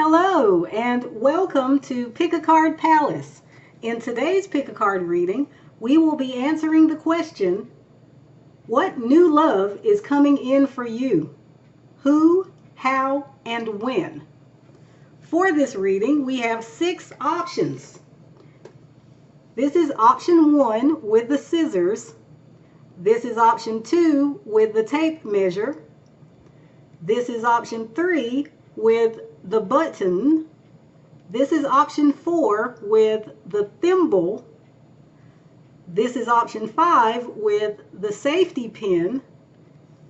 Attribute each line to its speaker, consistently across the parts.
Speaker 1: Hello and welcome to Pick a Card Palace. In today's Pick a Card reading, we will be answering the question, what new love is coming in for you? Who, how, and when? For this reading, we have 6 options. This is option 1 with the scissors. This is option 2 with the tape measure. This is option 3 with the button. This is option 4 with the thimble. This is option 5 with the safety pin.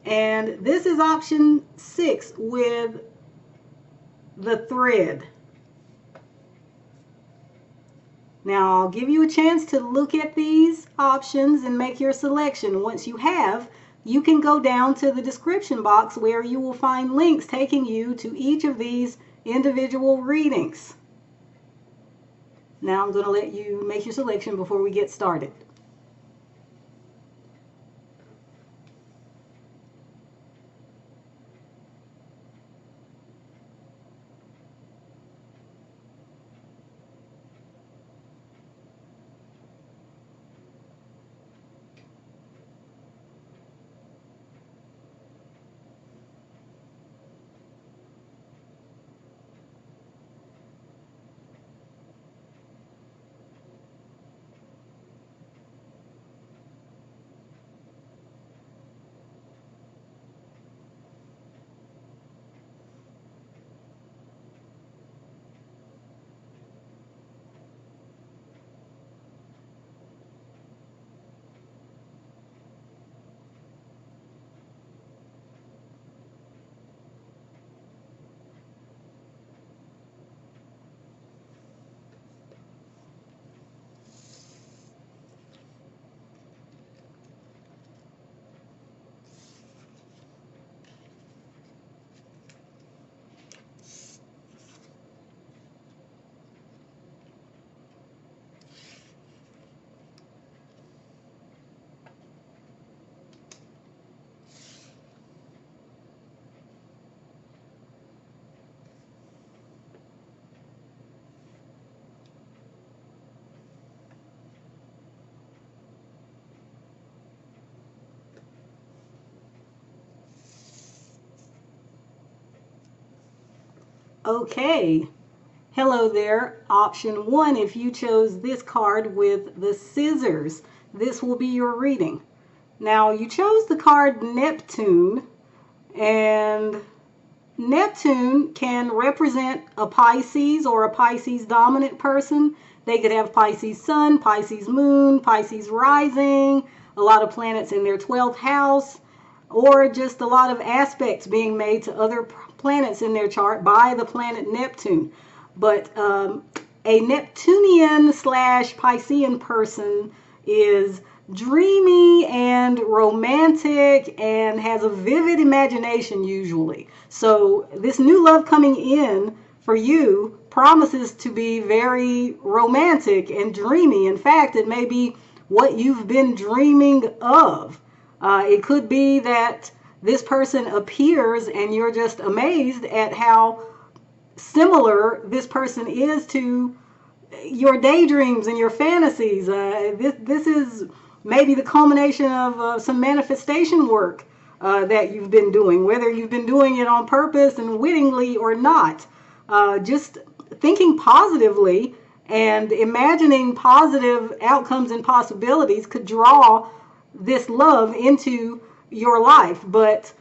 Speaker 1: And this is option 6 with the thread. Now I'll give you a chance to look at these options and make your selection. Once you have, you can go down to the description box where you will find links taking you to each of these individual readings. Now I'm going to let you make your selection before we get started. Okay, hello there. Option 1, if you chose this card with the scissors, this will be your reading. Now, you chose the card Neptune, and Neptune can represent a Pisces or a Pisces dominant person. They could have Pisces sun, Pisces moon, Pisces rising, a lot of planets in their 12th house, or just a lot of aspects being made to other planets in their chart by the planet Neptune. But a Neptunian / Piscean person is dreamy and romantic and has a vivid imagination usually. So this new love coming in for you promises to be very romantic and dreamy. In fact, it may be what you've been dreaming of. It could be that this person appears and you're just amazed at how similar this person is to your daydreams and your fantasies. This is maybe the culmination of some manifestation work that you've been doing, whether you've been doing it on purpose and wittingly or not. Just thinking positively and imagining positive outcomes and possibilities could draw this love into your life. But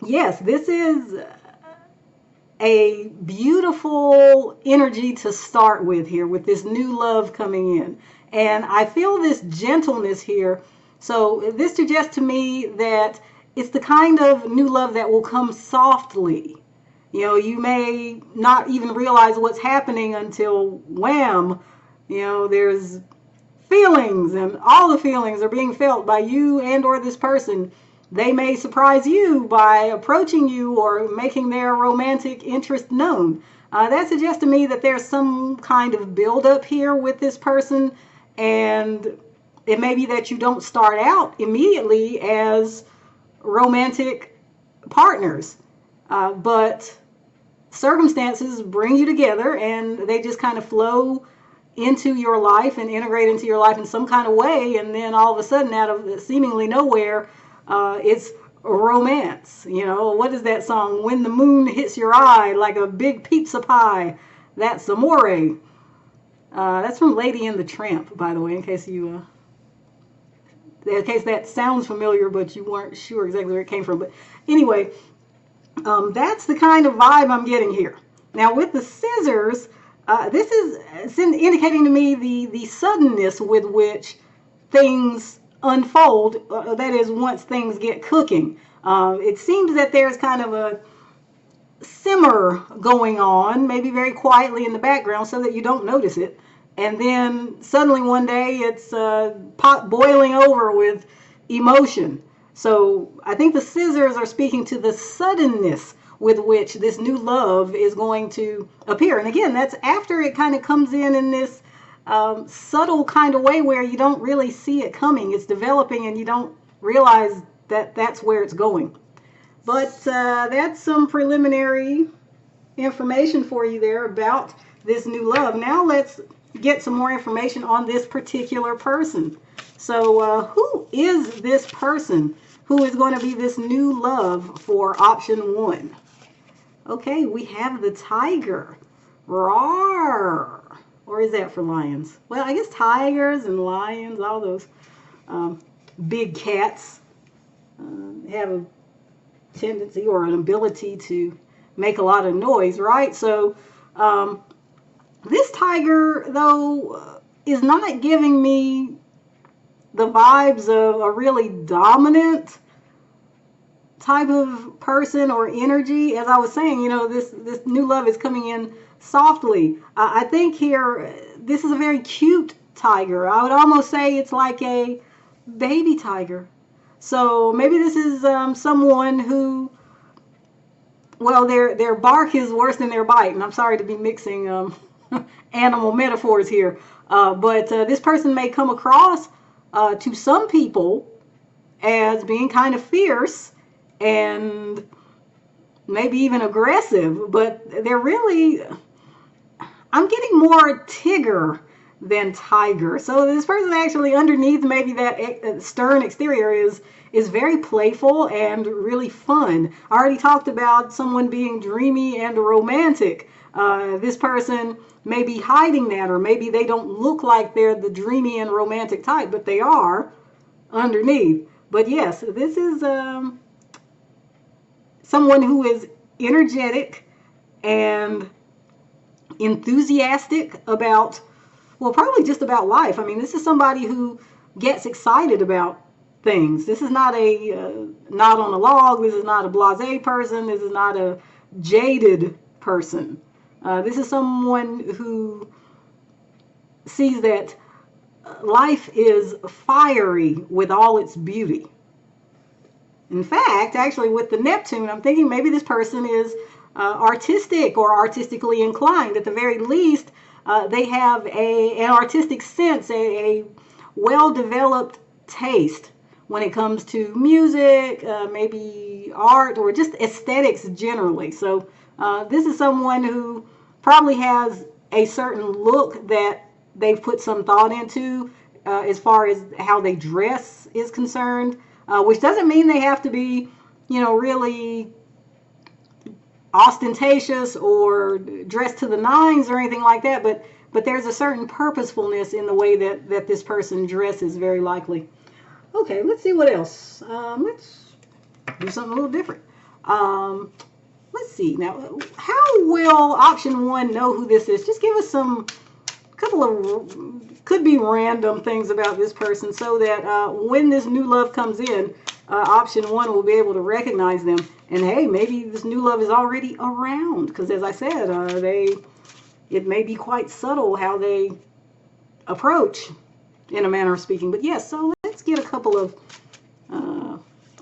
Speaker 1: yes, this is a beautiful energy to start with here with this new love coming in. And I feel this gentleness here. So this suggests to me that it's the kind of new love that will come softly. You know, you may not even realize what's happening until wham, you know, there's feelings, and all the feelings are being felt by you and or this person. They may surprise you by approaching you or making their romantic interest known. That suggests to me that there's some kind of buildup here with this person, and it may be that you don't start out immediately as romantic partners, but circumstances bring you together, and they just kind of flow into your life and integrate into your life in some kind of way, and then all of a sudden, out of seemingly nowhere, it's romance. You know, what is that song? When the moon hits your eye like a big pizza pie. That's amore. That's from Lady and the Tramp, by the way, in case that sounds familiar, but you weren't sure exactly where it came from. But anyway, that's the kind of vibe I'm getting here. Now with the scissors, this is indicating to me the suddenness with which things unfold, that is, once things get cooking. It seems that there's kind of a simmer going on, maybe very quietly in the background so that you don't notice it. And then suddenly one day it's pot boiling over with emotion. So I think the scissors are speaking to the suddenness with which this new love is going to appear. And again, that's after it kind of comes in this subtle kind of way where you don't really see it coming. It's developing and you don't realize that that's where it's going. But that's some preliminary information for you there about this new love. Now let's get some more information on this particular person. So who is this person who is going to be this new love for option 1? Okay, we have the tiger. Roar. Or is that for lions? Well, I guess tigers and lions, all those big cats have a tendency or an ability to make a lot of noise, right? So this tiger, though, is not giving me the vibes of a really dominant type of person or energy. As I was saying, you know, this new love is coming in softly. I think here, this is a very cute tiger. I would almost say it's like a baby tiger. So maybe this is someone who, well, their bark is worse than their bite. And I'm sorry to be mixing animal metaphors here. But this person may come across to some people as being kind of fierce and maybe even aggressive. But they're really, I'm getting more Tigger than tiger. So this person actually underneath maybe that stern exterior is very playful and really fun. I already talked about someone being dreamy and romantic. This person may be hiding that, or maybe they don't look like they're the dreamy and romantic type, but they are underneath. But yes, this is someone who is energetic and enthusiastic about, well, probably just about life. I mean, this is somebody who gets excited about things. This is not a not on a log. This is not a blasé person. This is not a jaded person. This is someone who sees that life is fiery with all its beauty. In fact, actually, with the Neptune, I'm thinking maybe this person is artistic or artistically inclined. At the very least, they have an artistic sense, a well-developed taste when it comes to music, maybe art, or just aesthetics generally. So this is someone who probably has a certain look that they've put some thought into as far as how they dress is concerned, which doesn't mean they have to be, you know, really ostentatious or dressed to the nines or anything like that, but there's a certain purposefulness in the way that this person dresses, very likely. Okay, let's see what else. Let's do something a little different. Let's see. Now, how will option 1 know who this is? Just give us some couple of, could be random things about this person so that when this new love comes in, option 1 will be able to recognize them. And hey, maybe this new love is already around, because as I said, it may be quite subtle how they approach, in a manner of speaking. But yes, so let's get a couple of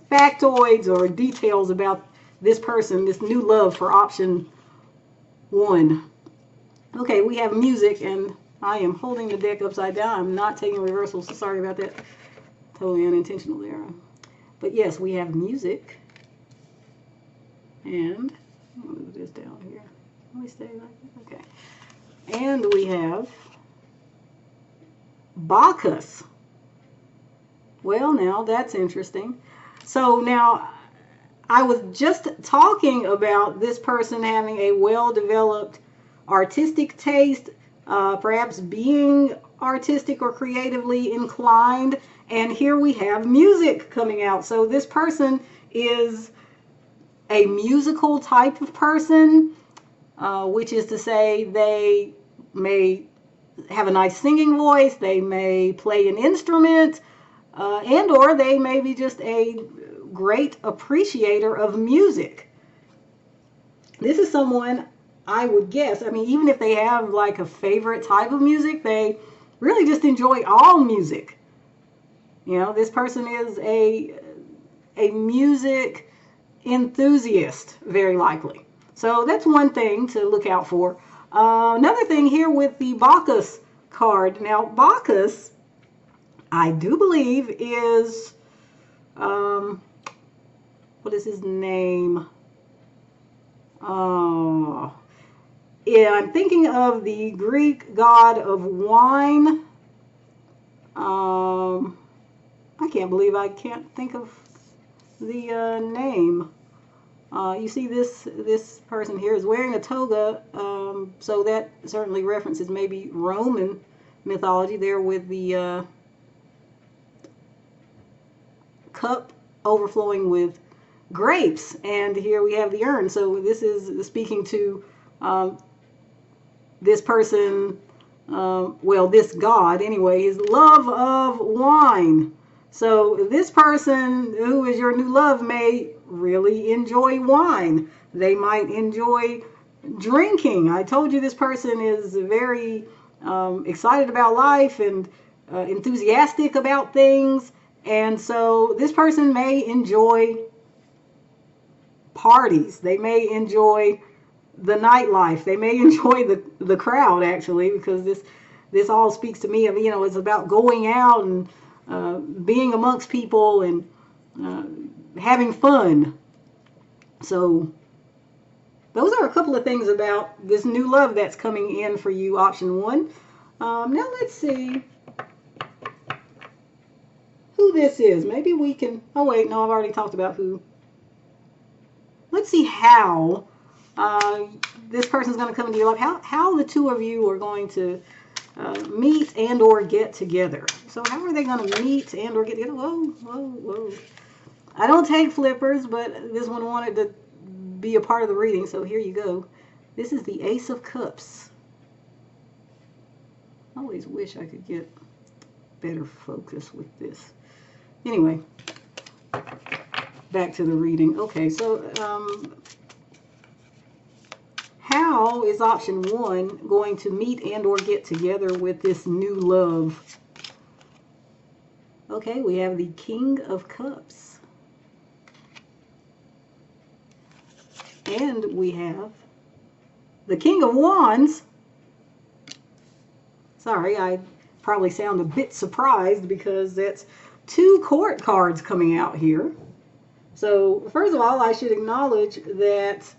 Speaker 1: factoids or details about this person, this new love for option 1. Okay, we have music, and I am holding the deck upside down. I'm not taking reversals, so sorry about that. Totally unintentional there. But yes, we have music. And I'll move this down here. Let me stay like this. Okay. And we have Bacchus. Well, now that's interesting. So now I was just talking about this person having a well-developed artistic taste, perhaps being artistic or creatively inclined, and here we have music coming out. So this person is a musical type of person, which is to say they may have a nice singing voice, they may play an instrument, and or they may be just a great appreciator of music. This is someone, I would guess, I mean, even if they have like a favorite type of music, they really just enjoy all music. You know, this person is a music enthusiast, very likely. So that's one thing to look out for. Another thing here with the Bacchus card. Now, Bacchus, I do believe, is, what is his name? Yeah, I'm thinking of the Greek god of wine. I can't believe I can't think of the name. You see this person here is wearing a toga, so that certainly references maybe Roman mythology there with the cup overflowing with grapes, and here we have the urn. So this is speaking to this person, well, this god anyway, his love of wine. So this person who is your new love may really enjoy wine. They might enjoy drinking. I told you this person is very excited about life and enthusiastic about things. And so this person may enjoy parties. They may enjoy the nightlife. They may enjoy the crowd, actually, because this all speaks to me of, you know, it's about going out and being amongst people and having fun. So those are a couple of things about this new love that's coming in for you, option one. Now let's see who this is. Maybe we can, oh wait, no, I've already talked about who. Let's see how this person's going to come into your life, how the two of you are going to meet and or get together. So how are they going to meet and or get together? Whoa, whoa, whoa. I don't take flippers, but this one wanted to be a part of the reading, so here you go. This is the Ace of Cups. I always wish I could get better focus with this. Anyway, back to the reading. Okay, so how is option one going to meet and or get together with this new love? Okay, we have the King of Cups. And we have the King of Wands. Sorry, I probably sound a bit surprised because that's two court cards coming out here. So first of all, I should acknowledge that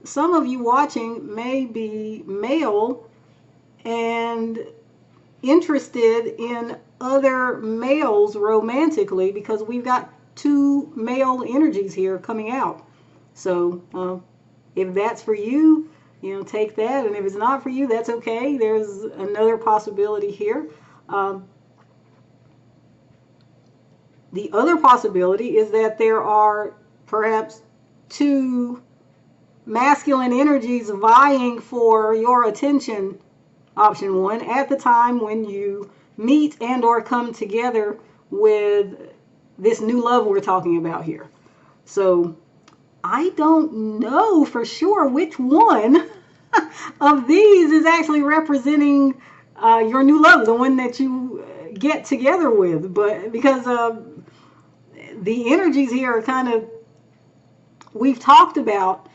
Speaker 1: some of you watching may be male and interested in other males romantically, because we've got two male energies here coming out. So if that's for you, you know, take that, and if it's not for you, that's okay. There's another possibility here. The other possibility is that there are perhaps two masculine energies vying for your attention, option one, at the time when you meet and or come together with this new love we're talking about here. So I don't know for sure which one of these is actually representing your new love, the one that you get together with, but because the energies here are kind of, we've talked about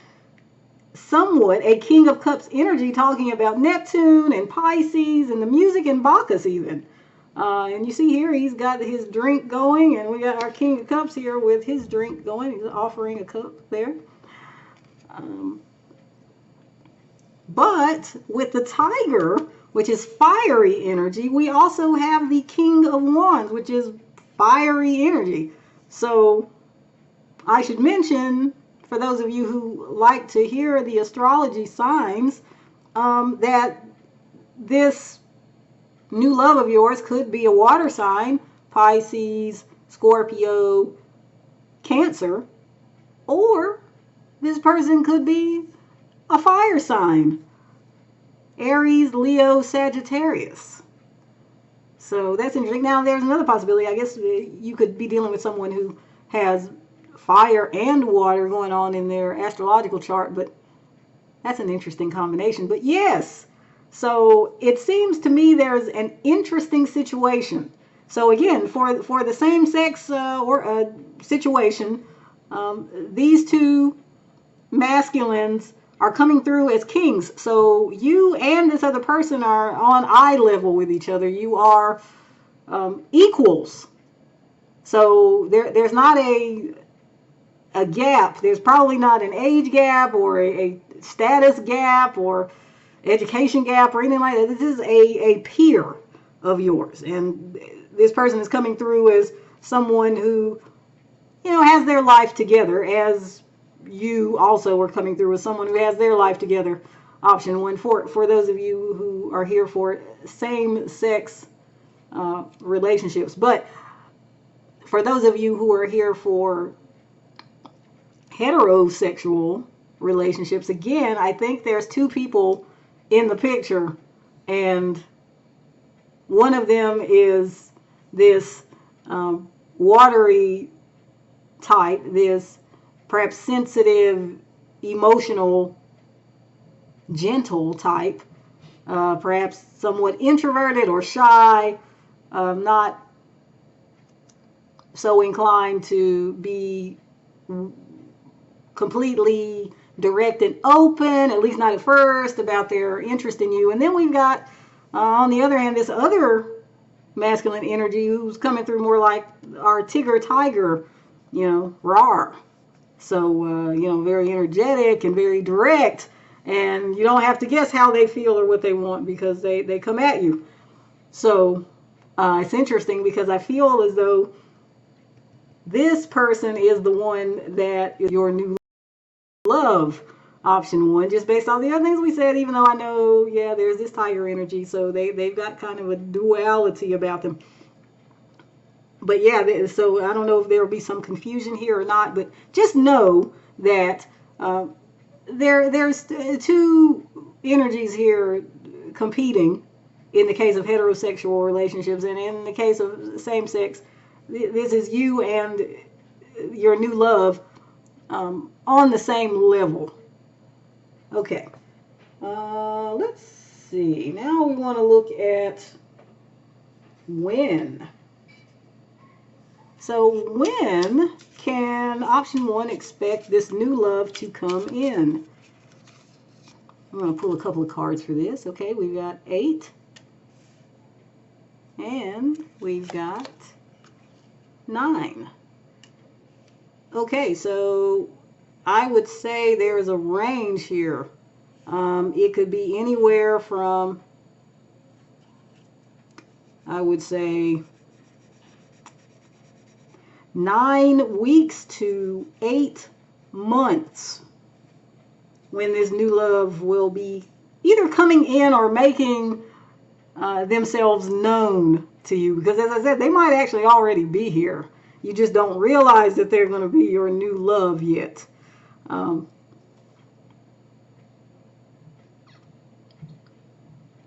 Speaker 1: somewhat a King of Cups energy, talking about Neptune and Pisces and the music and Bacchus even. And you see here he's got his drink going, and we got our King of Cups here with his drink going. He's offering a cup there. But with the tiger, which is fiery energy, we also have the King of Wands, which is fiery energy. So I should mention, for those of you who like to hear the astrology signs, that this new love of yours could be a water sign, Pisces, Scorpio, Cancer, or this person could be a fire sign, Aries, Leo, Sagittarius. So that's interesting. Now there's another possibility. I guess you could be dealing with someone who has fire and water going on in their astrological chart, but that's an interesting combination. But yes, so it seems to me there's an interesting situation. So again, for the same sex or situation, these two masculines are coming through as kings. So you and this other person are on eye level with each other. You are equals. So there's not a gap. There's probably not an age gap or a status gap or education gap or anything like that. This is a peer of yours. And this person is coming through as someone who, has their life together, as you also are coming through as someone who has their life together. Option one for those of you who are here for same sex relationships. But for those of you who are here for heterosexual relationships, again, I think there's two people in the picture, and one of them is this watery type, this perhaps sensitive, emotional, gentle type, perhaps somewhat introverted or shy, not so inclined to be completely direct and open, at least not at first, about their interest in you. And then we've got, on the other hand, this other masculine energy who's coming through more like our tiger, rawr. So, very energetic and very direct. And you don't have to guess how they feel or what they want because they come at you. So it's interesting because I feel as though this person is the one that is your new love, option one, just based on the other things we said, even though I know, there's this tiger energy, so they've got kind of a duality about them. But so I don't know if there will be some confusion here or not, but just know that there's two energies here competing in the case of heterosexual relationships, and in the case of same sex, this is you and your new love on the same level. Okay, let's see. Now we want to look at when. So when can option one expect this new love to come in? I'm going to pull a couple of cards for this. Okay, we've got 8 and we've got 9. Okay, so I would say there's a range here. It could be anywhere from, I would say, 9 weeks to 8 months when this new love will be either coming in or making themselves known to you. Because as I said, they might actually already be here. You just don't realize that they're going to be your new love yet. I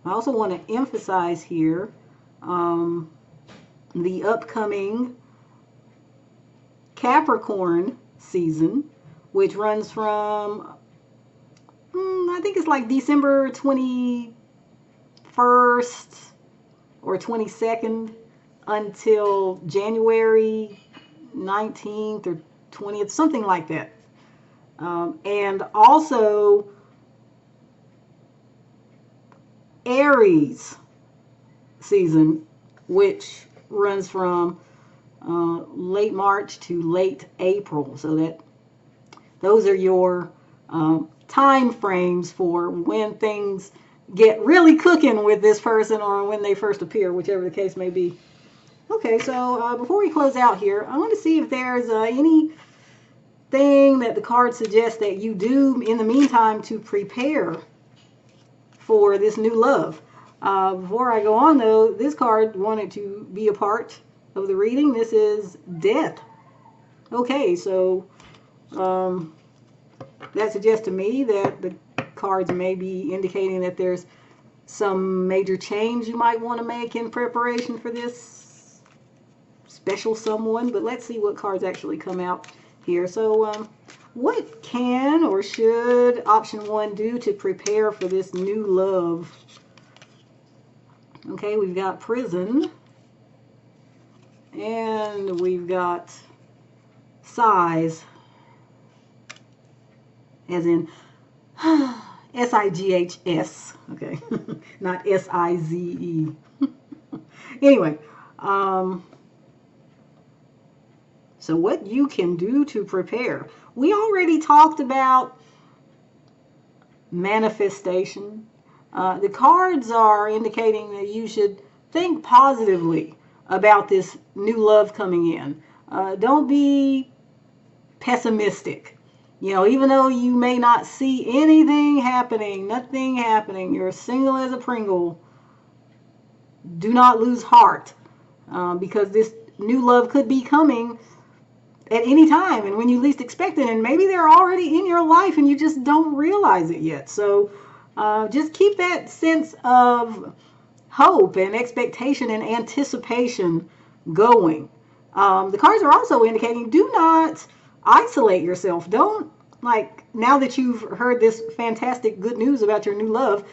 Speaker 1: also want to emphasize here the upcoming Capricorn season, which runs from, I think it's like December 21st or 22nd until January 19th or 20th, something like that. And also Aries season, which runs from late March to late April. So that those are your time frames for when things get really cooking with this person or when they first appear, whichever the case may be. Okay, so before we close out here, I want to see if there's anything that the card suggests that you do in the meantime to prepare for this new love. Before I go on, though, this card wanted to be a part of the reading. This is death. Okay, so that suggests to me that the cards may be indicating that there's some major change you might want to make in preparation for this special someone. But let's see what cards actually come out here. So what can or should option 1 do to prepare for this new love? Okay, we've got prison, and we've got sighs, as in S-I-G-H-S, okay, not S-I-Z-E. Anyway, so what you can do to prepare. We already talked about manifestation. The cards are indicating that you should think positively about this new love coming in. Don't be pessimistic. You know, even though you may not see anything happening, nothing happening, you're single as a Pringle, do not lose heart, because this new love could be coming at any time and when you least expect it, and maybe they're already in your life and you just don't realize it yet. So just keep that sense of hope and expectation and anticipation going. The cards are also indicating do not isolate yourself. Don't, like, now that you've heard this fantastic good news about your new love,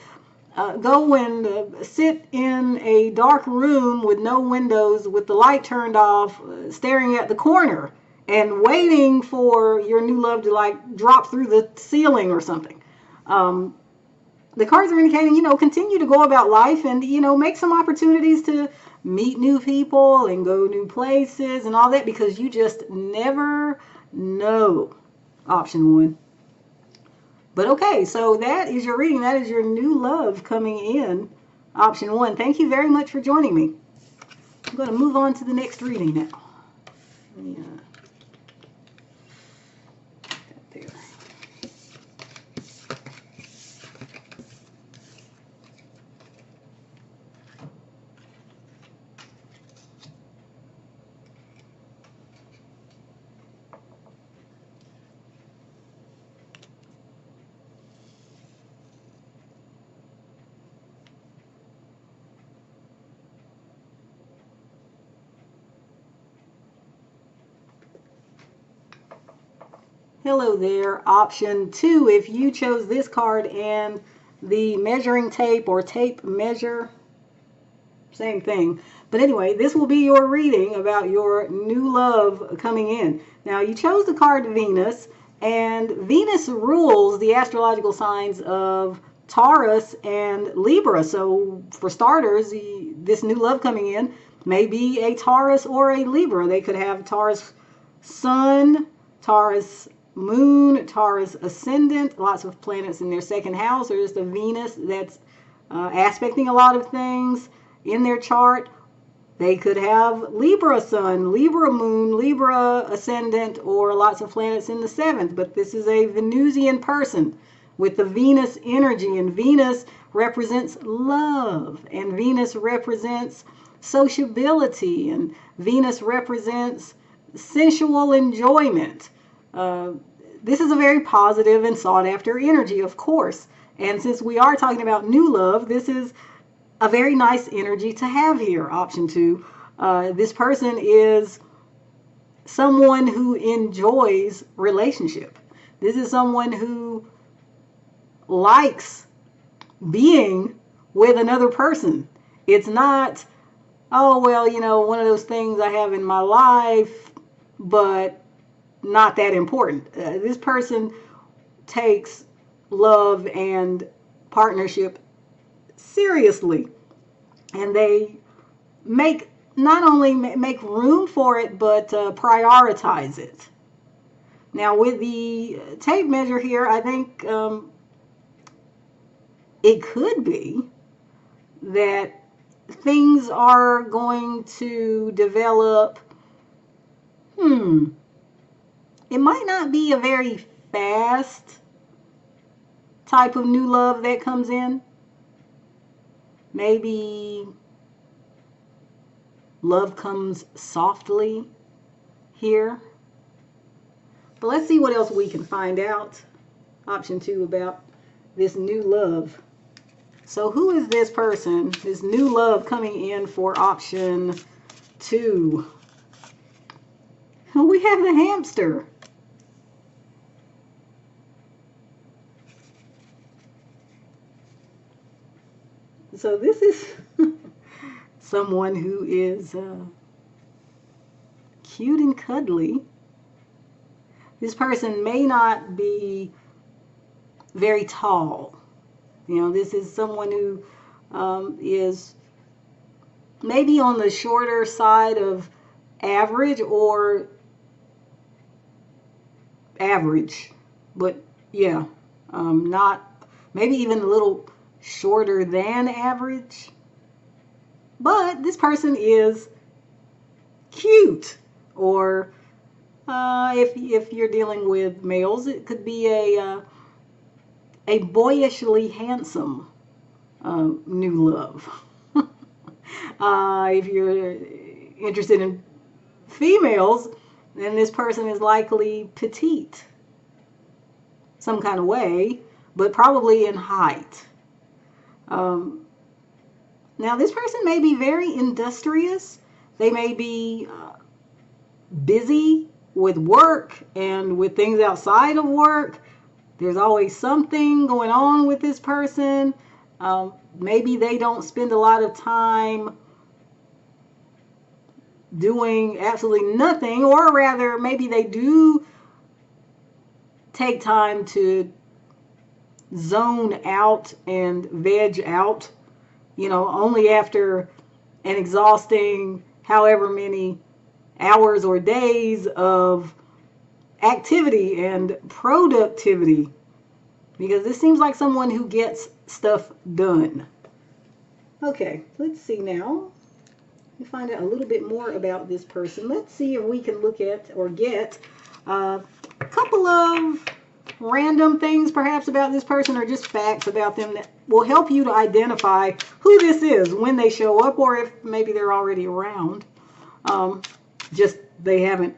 Speaker 1: go and sit in a dark room with no windows, with the light turned off, staring at the corner and waiting for your new love to, like, drop through the ceiling or something. The cards are indicating, you know, continue to go about life and, you know, make some opportunities to meet new people and go new places and all that, because you just never know, option 1. But okay, so that is your reading. That is your new love coming in, option 1. Thank you very much for joining me. I'm going to move on to the next reading now. Yeah. There. Hello there, option 2. If you chose this card and the measuring tape or tape measure, same thing. But anyway, this will be your reading about your new love coming in. Now, you chose the card Venus, and Venus rules the astrological signs of Taurus and Libra. So for starters, this new love coming in may be a Taurus or a Libra. They could have Taurus Sun, Taurus Moon, Taurus Ascendant, lots of planets in their second house, or just a Venus that's aspecting a lot of things in their chart. They could have Libra Sun, Libra Moon, Libra Ascendant, or lots of planets in the 7th. But this is a Venusian person with the Venus energy, and Venus represents love, and Venus represents sociability, and Venus represents sensual enjoyment. This is a very positive and sought after energy, of course. And since we are talking about new love, this is a very nice energy to have here, option 2. This person is someone who enjoys relationship. This is someone who likes being with another person. It's not, oh, well, you know, one of those things I have in my life, but not that important. This person takes love and partnership seriously, and they not only make room for it, but prioritize it. Now with the tape measure here, I think it could be that things are going to develop, it might not be a very fast type of new love that comes in. Maybe love comes softly here. But let's see what else we can find out. Option 2 about this new love. So who is this person, this new love coming in for option 2? We have the hamster. So this is someone who is cute and cuddly. This person may not be very tall. You know, this is someone who is maybe on the shorter side of average or average. But yeah, not, maybe even a little shorter than average. But this person is cute. Or if you're dealing with males, it could be a boyishly handsome new love. If you're interested in females, then this person is likely petite, some kind of way, but probably in height. Now this person may be very industrious. They may be busy with work and with things outside of work. There's always something going on with this person. Maybe they don't spend a lot of time doing absolutely nothing, or rather maybe they do take time to zone out and veg out, you know, only after an exhausting however many hours or days of activity and productivity, because this seems like someone who gets stuff done. Okay, let's see now. We find out a little bit more about this person. Let's see if we can look at or get a couple of random things perhaps about this person, or just facts about them that will help you to identify who this is when they show up, or if maybe they're already around. Just they haven't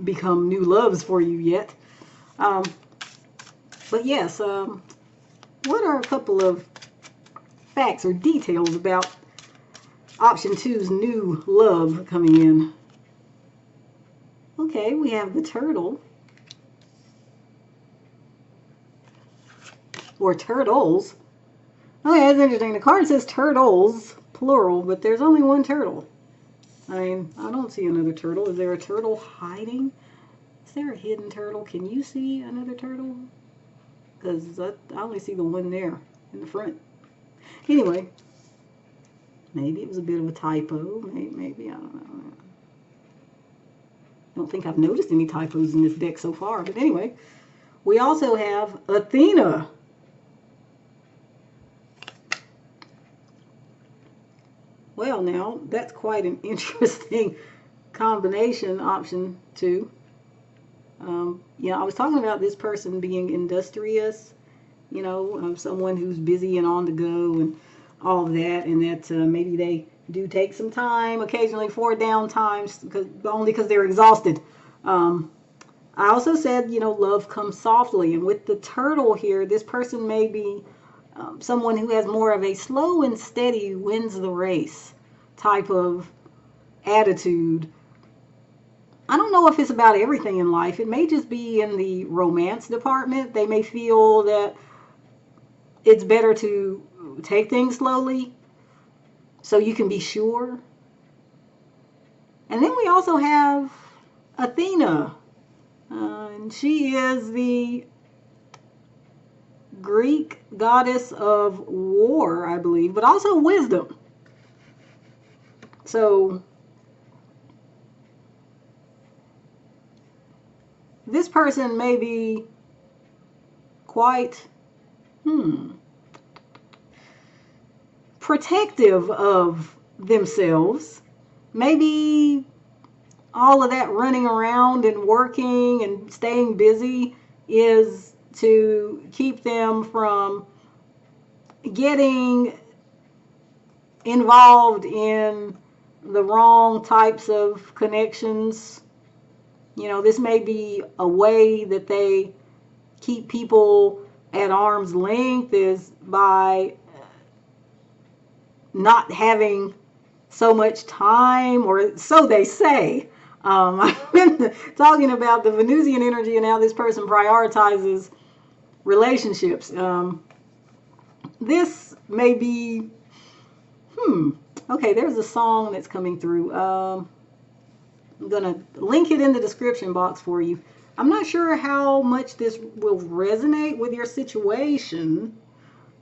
Speaker 1: become new loves for you yet. But yes, what are a couple of facts or details about option 2's new love coming in? Okay, we have the turtle. Or turtles. Okay, that's interesting. The card says turtles, plural, but there's only one turtle. I mean, I don't see another turtle. Is there a turtle hiding? Is there a hidden turtle? Can you see another turtle? Because I only see the one there in the front. Anyway, maybe it was a bit of a typo. Maybe, I don't know. I don't think I've noticed any typos in this deck so far. But anyway, we also have Athena. Well, now, that's quite an interesting combination, option 2. You know, I was talking about this person being industrious, you know, someone who's busy and on the go and all of that, and that maybe they do take some time occasionally for downtime, only because they're exhausted. I also said, you know, love comes softly, and with the turtle here, this person may be someone who has more of a slow and steady wins the race type of attitude. I don't know if it's about everything in life. It may just be in the romance department. They may feel that it's better to take things slowly so you can be sure. And then we also have Athena. And she is the Greek goddess of war, I believe, but also wisdom. So this person may be quite protective of themselves. Maybe all of that running around and working and staying busy is to keep them from getting involved in the wrong types of connections. You know, this may be a way that they keep people at arm's length, is by not having so much time, or so they say. I've been talking about the Venusian energy and how this person prioritizes relationships. This may be, okay, there's a song that's coming through. I'm going to link it in the description box for you. I'm not sure how much this will resonate with your situation,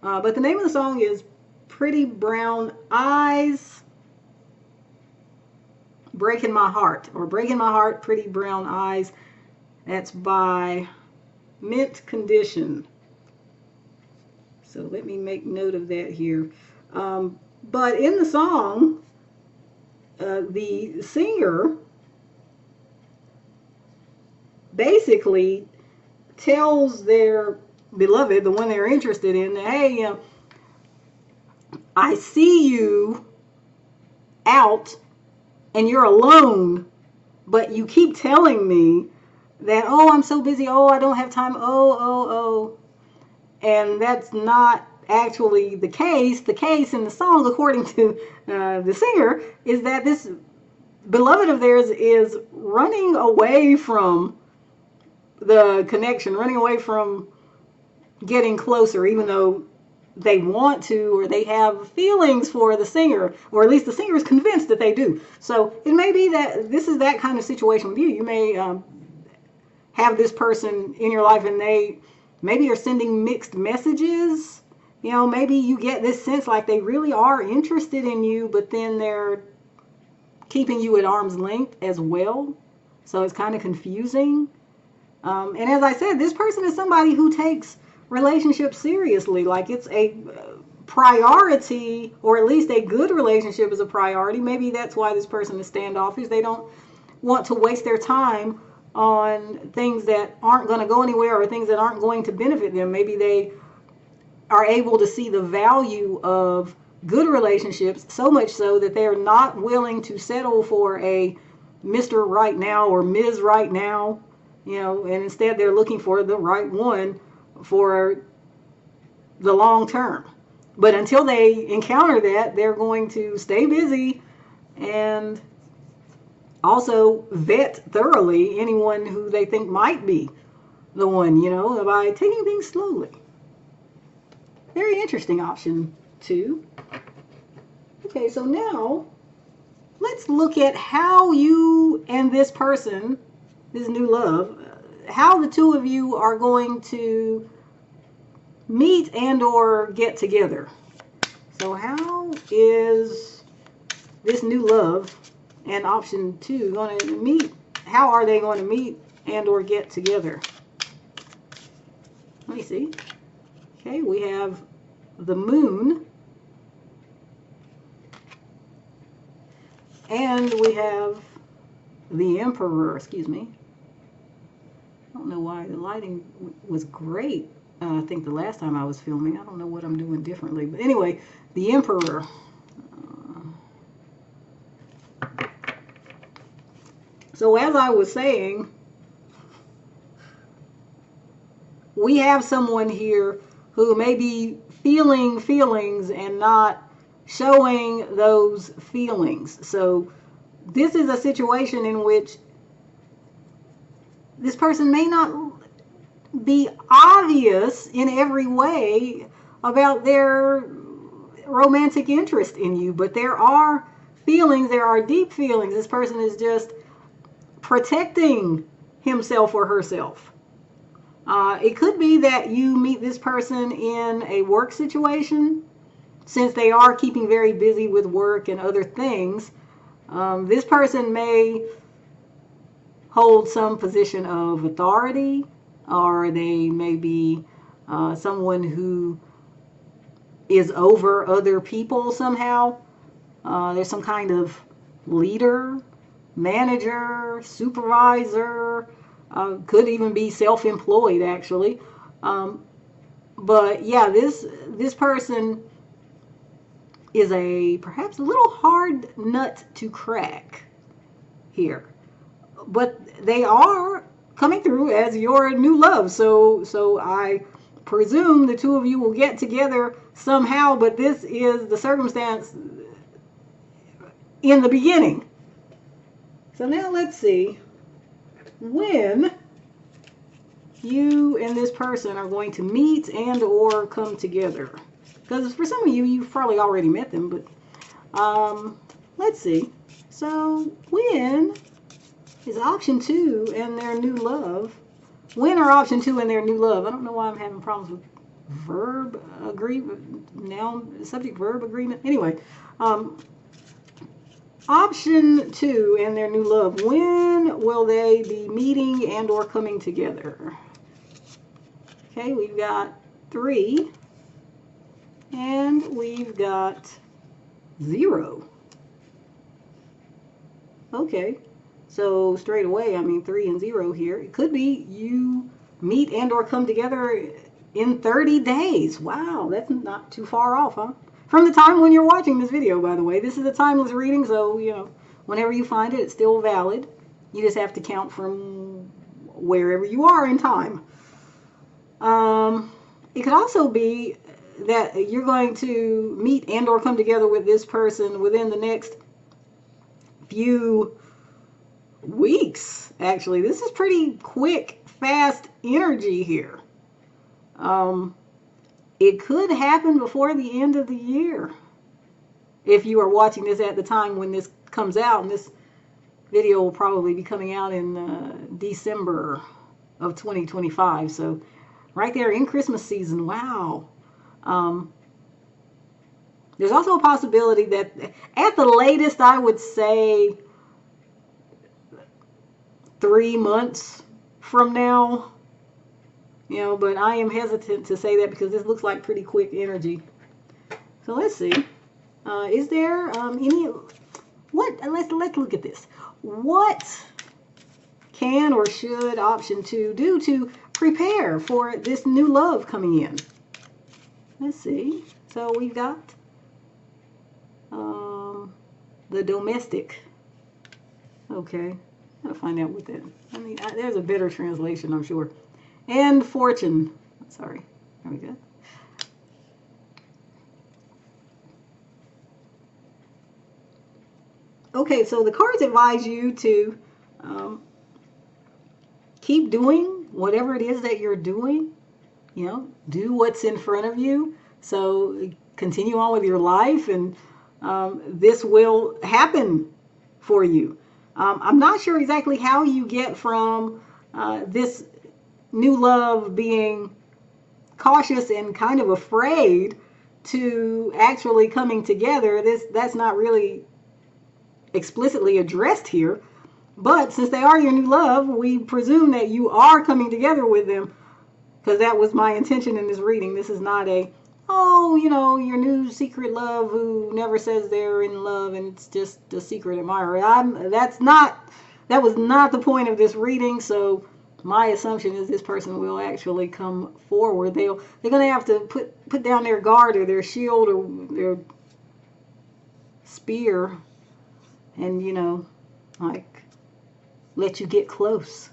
Speaker 1: but the name of the song is Pretty Brown Eyes, Breaking My Heart, or Breaking My Heart, Pretty Brown Eyes. That's by Mint Condition. So let me make note of that here. But in the song, the singer basically tells their beloved, the one they're interested in, hey, I see you out and you're alone, but you keep telling me that, oh, I'm so busy, oh, I don't have time, oh. And that's not actually the case. The case in the song, according to the singer, is that this beloved of theirs is running away from the connection, running away from getting closer, even though they want to, or they have feelings for the singer, or at least the singer is convinced that they do. So it may be that this is that kind of situation with you. You may have this person in your life and they maybe are sending mixed messages. You know, maybe you get this sense like they really are interested in you, but then they're keeping you at arm's length as well. So it's kind of confusing. And as I said, this person is somebody who takes relationships seriously. Like it's a priority, or at least a good relationship is a priority. Maybe that's why this person is standoffish. They don't want to waste their time on things that aren't going to go anywhere, or things that aren't going to benefit them. Maybe they are able to see the value of good relationships, so much so that they're not willing to settle for a Mr. Right Now or Ms. Right Now, you know, and instead they're looking for the right one for the long term. But until they encounter that, they're going to stay busy and also vet thoroughly anyone who they think might be the one, you know, by taking things slowly. Very interesting, option 2. Okay, so now let's look at how you and this person, this new love, how the two of you are going to meet and or get together. So how is this new love and option 2 going to meet? How are they going to meet and or get together? Let me see. Okay, we have the moon, and we have the emperor. Excuse me. I don't know why the lighting was great. I think the last time I was filming. I don't know what I'm doing differently. But anyway, the emperor. So as I was saying, we have someone here who may be feeling feelings and not showing those feelings. So this is a situation in which this person may not be obvious in every way about their romantic interest in you, but there are feelings, there are deep feelings. This person is just protecting himself or herself. It could be that you meet this person in a work situation, since they are keeping very busy with work and other things. This person may hold some position of authority, or they may be someone who is over other people somehow. There's some kind of leader, manager, supervisor, could even be self-employed actually. But yeah, this person is perhaps a little hard nut to crack here, but they are coming through as your new love. So I presume the two of you will get together somehow, but this is the circumstance in the beginning. So now let's see when you and this person are going to meet and or come together. Because for some of you, you've probably already met them, but let's see. So when is option 2 and their new love? When are option 2 and their new love? I don't know why I'm having problems with verb agreement, noun, subject verb agreement. Anyway, option 2 and their new love. When will they be meeting and or coming together? Okay, we've got 3 and we've got 0. Okay, so straight away, I mean 3 and 0 here. It could be you meet and or come together in 30 days. Wow, that's not too far off, huh? From the time when you're watching this video, by the way. This is a timeless reading, so, you know, whenever you find it, it's still valid. You just have to count from wherever you are in time. It could also be that you're going to meet and or come together with this person within the next few weeks. Actually, this is pretty quick, fast energy here. It could happen before the end of the year. If you are watching this at the time when this comes out, and this video will probably be coming out in December of 2025. So right there in Christmas season. Wow. There's also a possibility that at the latest, I would say 3 months from now, you know, but I am hesitant to say that because this looks like pretty quick energy. So let's see. Is there let's look at this. What can or should option 2 do to prepare for this new love coming in? Let's see. So we've got the domestic. Okay. Gotta find out what that. I mean, there's a better translation, I'm sure. And fortune. Sorry. There we go. Okay, so the cards advise you to keep doing whatever it is that you're doing. You know, do what's in front of you. So continue on with your life, and this will happen for you. I'm not sure exactly how you get from this new love being cautious and kind of afraid to actually coming together. That's not really explicitly addressed here, but since they are your new love, we presume that you are coming together with them, because that was my intention in this reading. This is not you know, your new secret love who never says they're in love and it's just a secret admirer. That was not the point of this reading. So my assumption is this person will actually come forward. They're going to have to put down their guard or their shield or their spear and, you know, like, let you get close.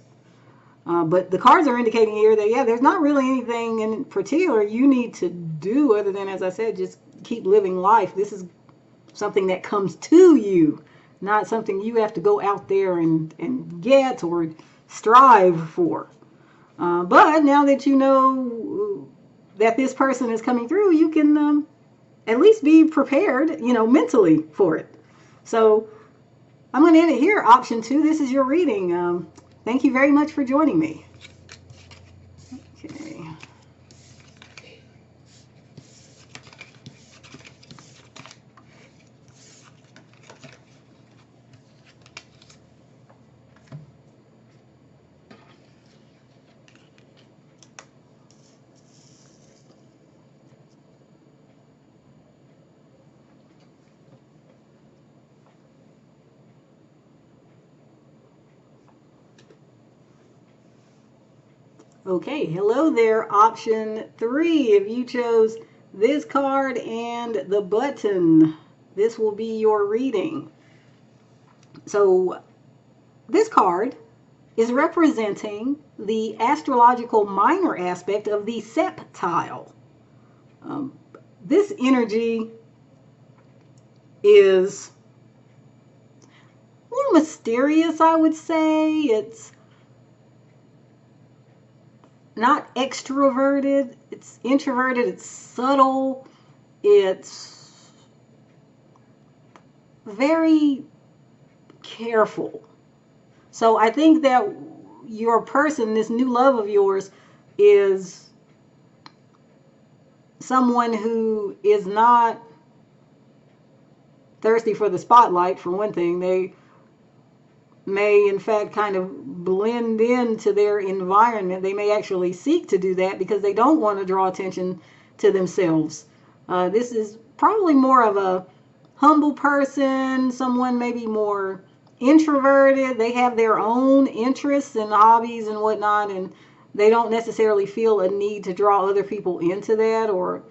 Speaker 1: But the cards are indicating here that, yeah, there's not really anything in particular you need to do other than, as I said, just keep living life. This is something that comes to you, not something you have to go out there and get or strive for. But now that you know that this person is coming through, you can at least be prepared, you know, mentally for it. So I'm going to end it here. Option 2, this is your reading. Thank you very much for joining me. Okay. Okay, hello there, option 3. If you chose this card and the button, this will be your reading. So this card is representing the astrological minor aspect of the septile. This energy is more mysterious, I would say. It's not extroverted, it's introverted, it's subtle, it's very careful. So I think that your person, this new love of yours, is someone who is not thirsty for the spotlight, for one thing. They may, in fact, kind of blend into their environment. They may actually seek to do that because they don't want to draw attention to themselves. This is probably more of a humble person, someone maybe more introverted. They have their own interests and hobbies and whatnot, and they don't necessarily feel a need to draw other people into that or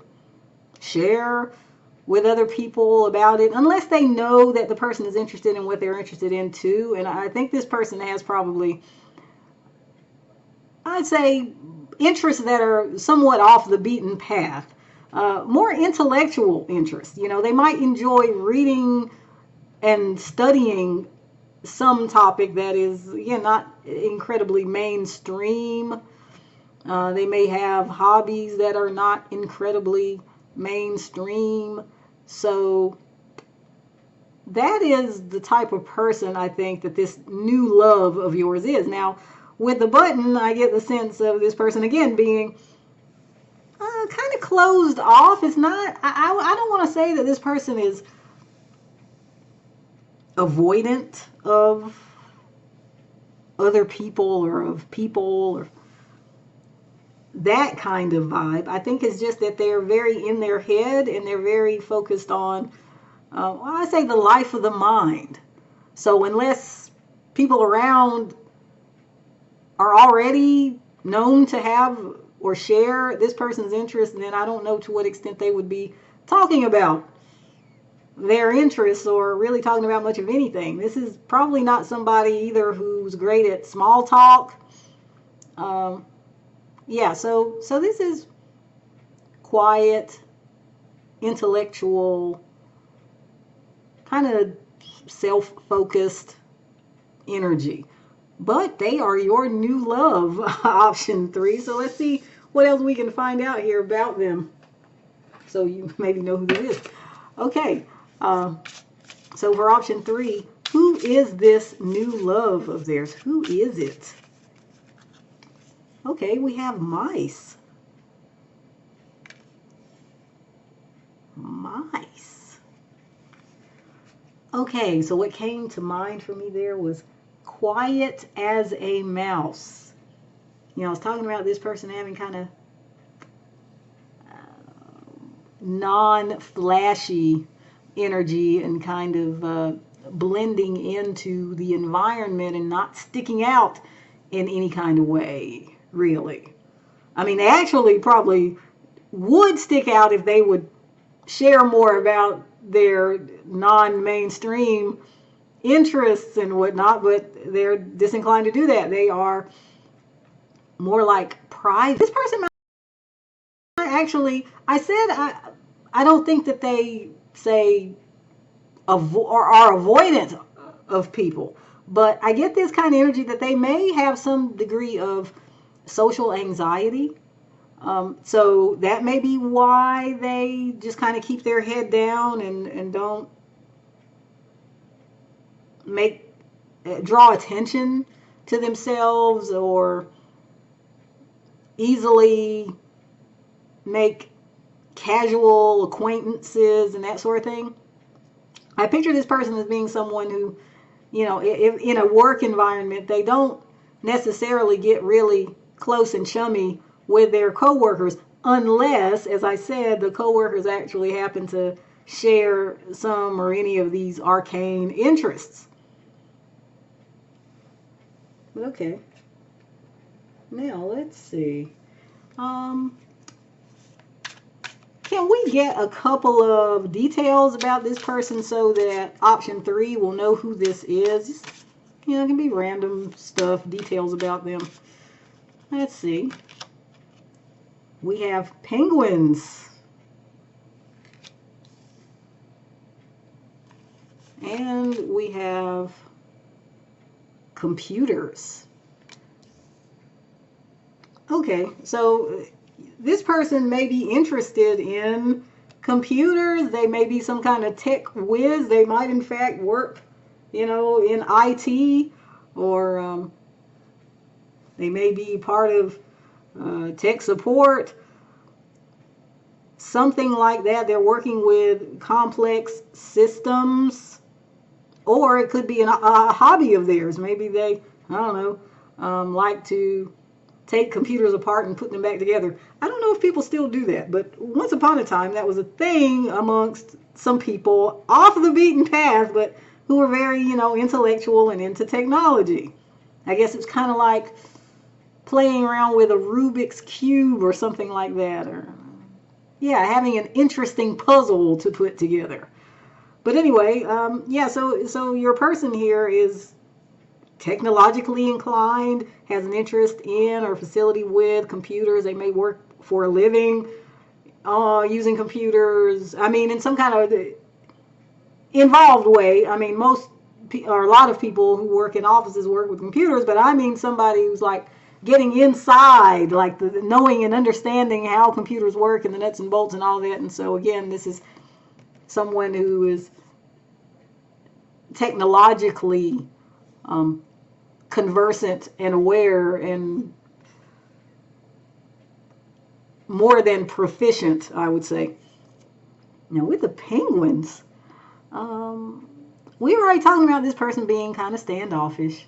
Speaker 1: share with other people about it unless they know that the person is interested in what they're interested in too. And I think this person has probably, I'd say, interests that are somewhat off the beaten path. More intellectual interests. You know, they might enjoy reading and studying some topic that is, again, not incredibly mainstream. They may have hobbies that are not incredibly mainstream. So that is the type of person I think that this new love of yours is. Now, with the button, I get the sense of this person, again, being kind of closed off. It's not, I don't want to say that this person is avoidant of other people or of people or that kind of vibe. I think it's just that they're very in their head and they're very focused on, well, I say the life of the mind. So unless people around are already known to have or share this person's interest, then I don't know to what extent they would be talking about their interests or really talking about much of anything. This is probably not somebody either who's great at small talk. Yeah, so this is quiet, intellectual, kind of self-focused energy. But they are your new love, option 3. So let's see what else we can find out here about them. So you maybe know who this is. Okay, so for option 3, who is this new love of theirs? Who is it? Okay, we have mice. Mice. Okay, so what came to mind for me there was quiet as a mouse. You know, I was talking about this person having kind of non-flashy energy and kind of blending into the environment and not sticking out in any kind of way, really. I mean, they actually probably would stick out if they would share more about their non-mainstream interests and whatnot, but they're disinclined to do that. They are more like private. This person might actually, I don't think that they say or are avoidant of people, but I get this kind of energy that they may have some degree of social anxiety. So that may be why they just kind of keep their head down and don't draw attention to themselves or easily make casual acquaintances and that sort of thing. I picture this person as being someone who, you know, if in a work environment, they don't necessarily get really close and chummy with their coworkers unless, as I said, the coworkers actually happen to share some or any of these arcane interests. Okay. Now, let's see. Um, can we get a couple of details about this person so that option 3 will know who this is? You know, it can be random stuff, details about them. Let's see. We have penguins. And we have computers. Okay, so this person may be interested in computers. They may be some kind of tech whiz. They might, in fact, work, you know, in IT, or they may be part of tech support, something like that. They're working with complex systems, or it could be a hobby of theirs. Maybe they, I don't know, like to take computers apart and put them back together. I don't know if people still do that, but once upon a time that was a thing amongst some people off the beaten path, but who were very, you know, intellectual and into technology. I guess it's kind of like playing around with a Rubik's Cube or something like that, or yeah, having an interesting puzzle to put together. But anyway, yeah, so your person here is technologically inclined, has an interest in or facility with computers. They may work for a living using computers. I mean, in some kind of involved way. I mean, most or a lot of people who work in offices work with computers, but I mean somebody who's like getting inside, like the knowing and understanding how computers work and the nuts and bolts and all that. And so again, this is someone who is technologically conversant and aware and more than proficient, I would say. Now with the penguins, we were already talking about this person being kind of standoffish,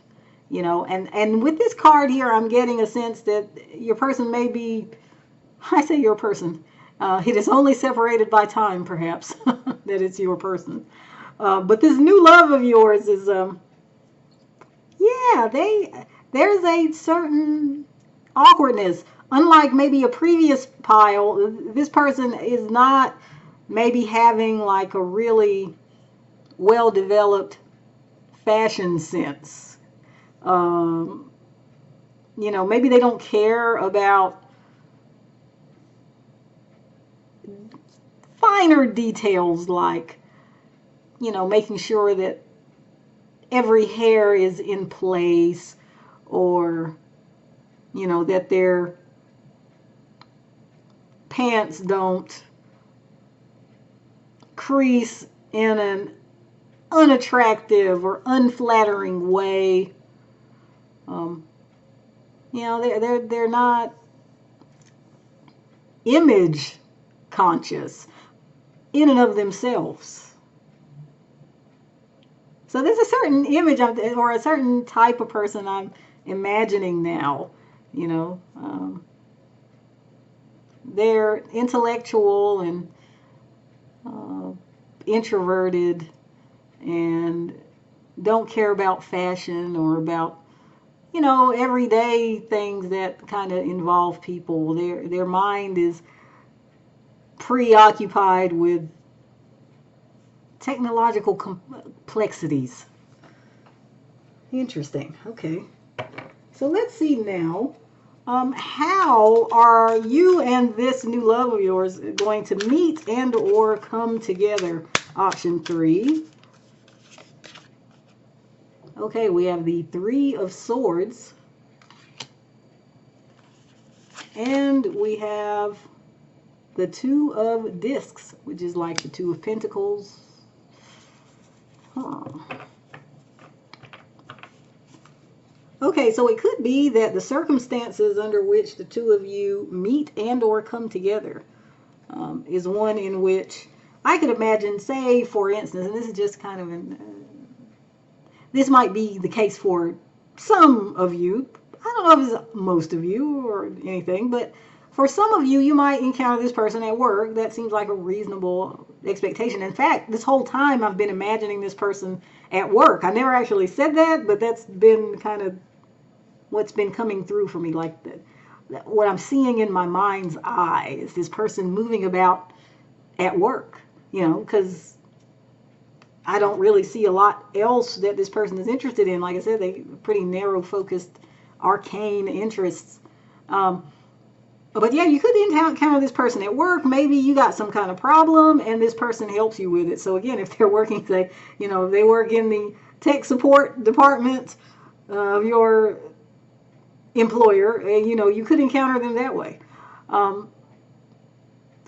Speaker 1: you know, and with this card here, I'm getting a sense that your person may be, I say your person, it is only separated by time, perhaps, that it's your person. But this new love of yours is, yeah, there's a certain awkwardness. Unlike maybe a previous pile, this person is not maybe having like a really well developed fashion sense. You know, maybe they don't care about finer details like, you know, making sure that every hair is in place, or, you know, that their pants don't crease in an unattractive or unflattering way. You know, they're not image conscious in and of themselves. So there's a certain image or a certain type of person I'm imagining now. You know, they're intellectual and introverted and don't care about fashion or about, you know, everyday things that kind of involve people. Their mind is preoccupied with technological complexities. Interesting. Okay. So let's see now. How are you and this new love of yours going to meet and or come together? Option 3. Okay, we have the 3 of Swords. And we have the 2 of Discs, which is like the 2 of Pentacles. Huh. Okay, so it could be that the circumstances under which the 2 of you meet and or come together is one in which I could imagine, say, for instance, and this is just kind of this might be the case for some of you. I don't know if it's most of you or anything, but for some of you, you might encounter this person at work. That seems like a reasonable expectation. In fact, this whole time I've been imagining this person at work. I never actually said that, but that's been kind of what's been coming through for me, like what I'm seeing in my mind's eye is this person moving about at work, because I don't really see a lot else that this person is interested in. Like I said, they pretty narrow focused, arcane interests. But yeah, you could encounter this person at work. Maybe you got some kind of problem and this person helps you with it. So again, if they're working, say, they work in the tech support department of your employer, you could encounter them that way.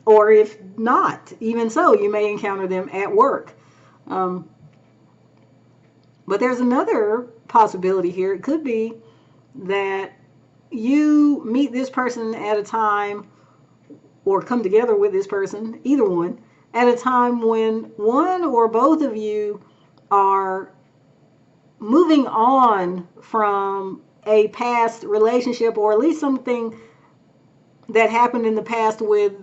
Speaker 1: Or if not, even so, you may encounter them at work. But there's another possibility here. It could be that you meet this person at a time, or come together with this person, either one, at a time when one or both of you are moving on from a past relationship, or at least something that happened in the past with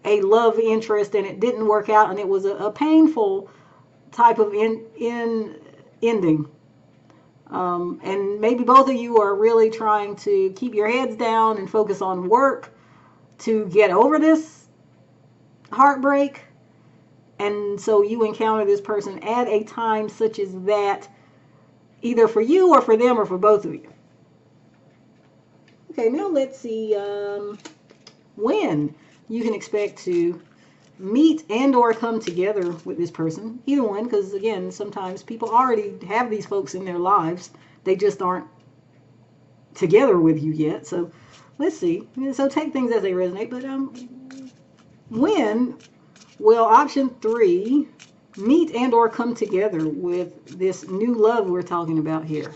Speaker 1: a love interest and it didn't work out, and it was a painful type of ending. And maybe both of you are really trying to keep your heads down and focus on work to get over this heartbreak. And so you encounter this person at a time such as that, either for you or for them or for both of you. Okay, now let's see when you can expect to meet and or come together with this person. Either one, because again, sometimes people already have these folks in their lives. They just aren't together with you yet. So let's see. So take things as they resonate. But when will option 3 meet and or come together with this new love we're talking about here?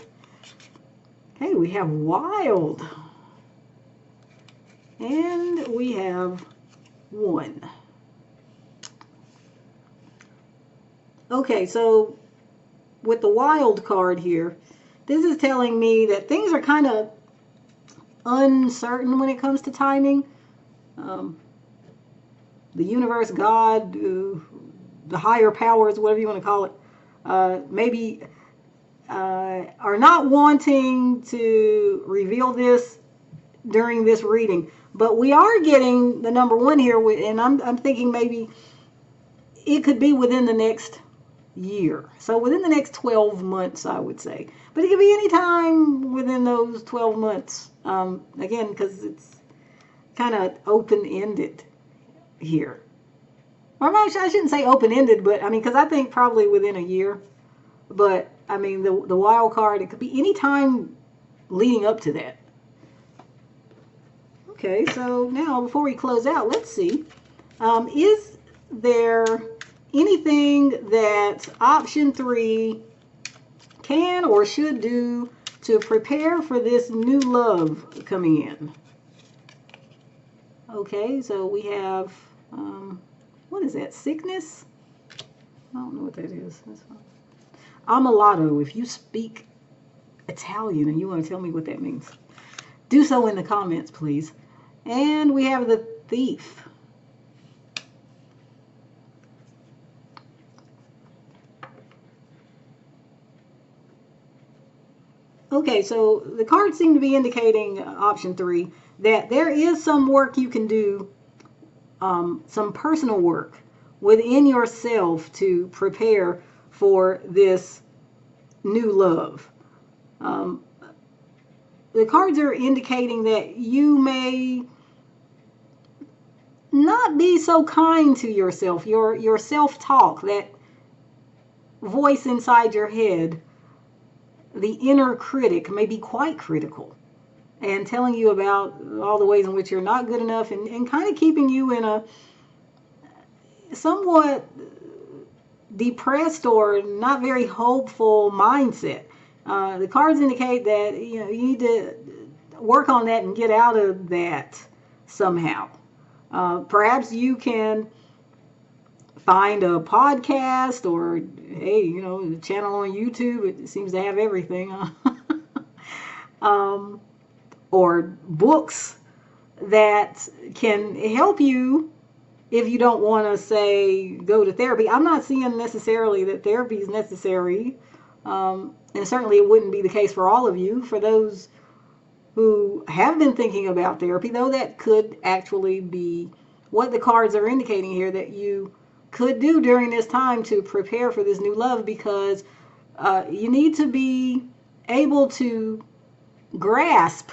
Speaker 1: Okay, we have wild. And we have 1. Okay, so with the wild card here, this is telling me that things are kind of uncertain when it comes to timing. The universe, God, the higher powers, whatever you want to call it, maybe are not wanting to reveal this during this reading. But we are getting the number 1 here, and I'm thinking maybe it could be within the next year. So within the next 12 months, I would say. But it could be any time within those 12 months. Again, because it's kind of open-ended here. Or I shouldn't say open-ended, but I mean, because I think probably within a year. But I mean, the wild card, it could be any time leading up to that. Okay, so now before we close out, let's see. Is there anything that option 3 can or should do to prepare for this new love coming in? Okay, so we have, what is that, sickness? I don't know what that is. That's fine. Ammalato, if you speak Italian and you want to tell me what that means, do so in the comments, please. And we have the thief. Okay, so the cards seem to be indicating option 3 that there is some work you can do, some personal work within yourself to prepare for this new love. The cards are indicating that you may not be so kind to yourself. Your self-talk, that voice inside your head, the inner critic, may be quite critical and telling you about all the ways in which you're not good enough, and kind of keeping you in a somewhat depressed or not very hopeful mindset. The cards indicate that you need to work on that and get out of that somehow. Perhaps you can find a podcast, or hey, a channel on YouTube. It seems to have everything. Or books that can help you if you don't want to, say, go to therapy. I'm not seeing necessarily that therapy is necessary, and certainly it wouldn't be the case for all of you. For those who have been thinking about therapy, though that could actually be what the cards are indicating here that you could do during this time to prepare for this new love, because you need to be able to grasp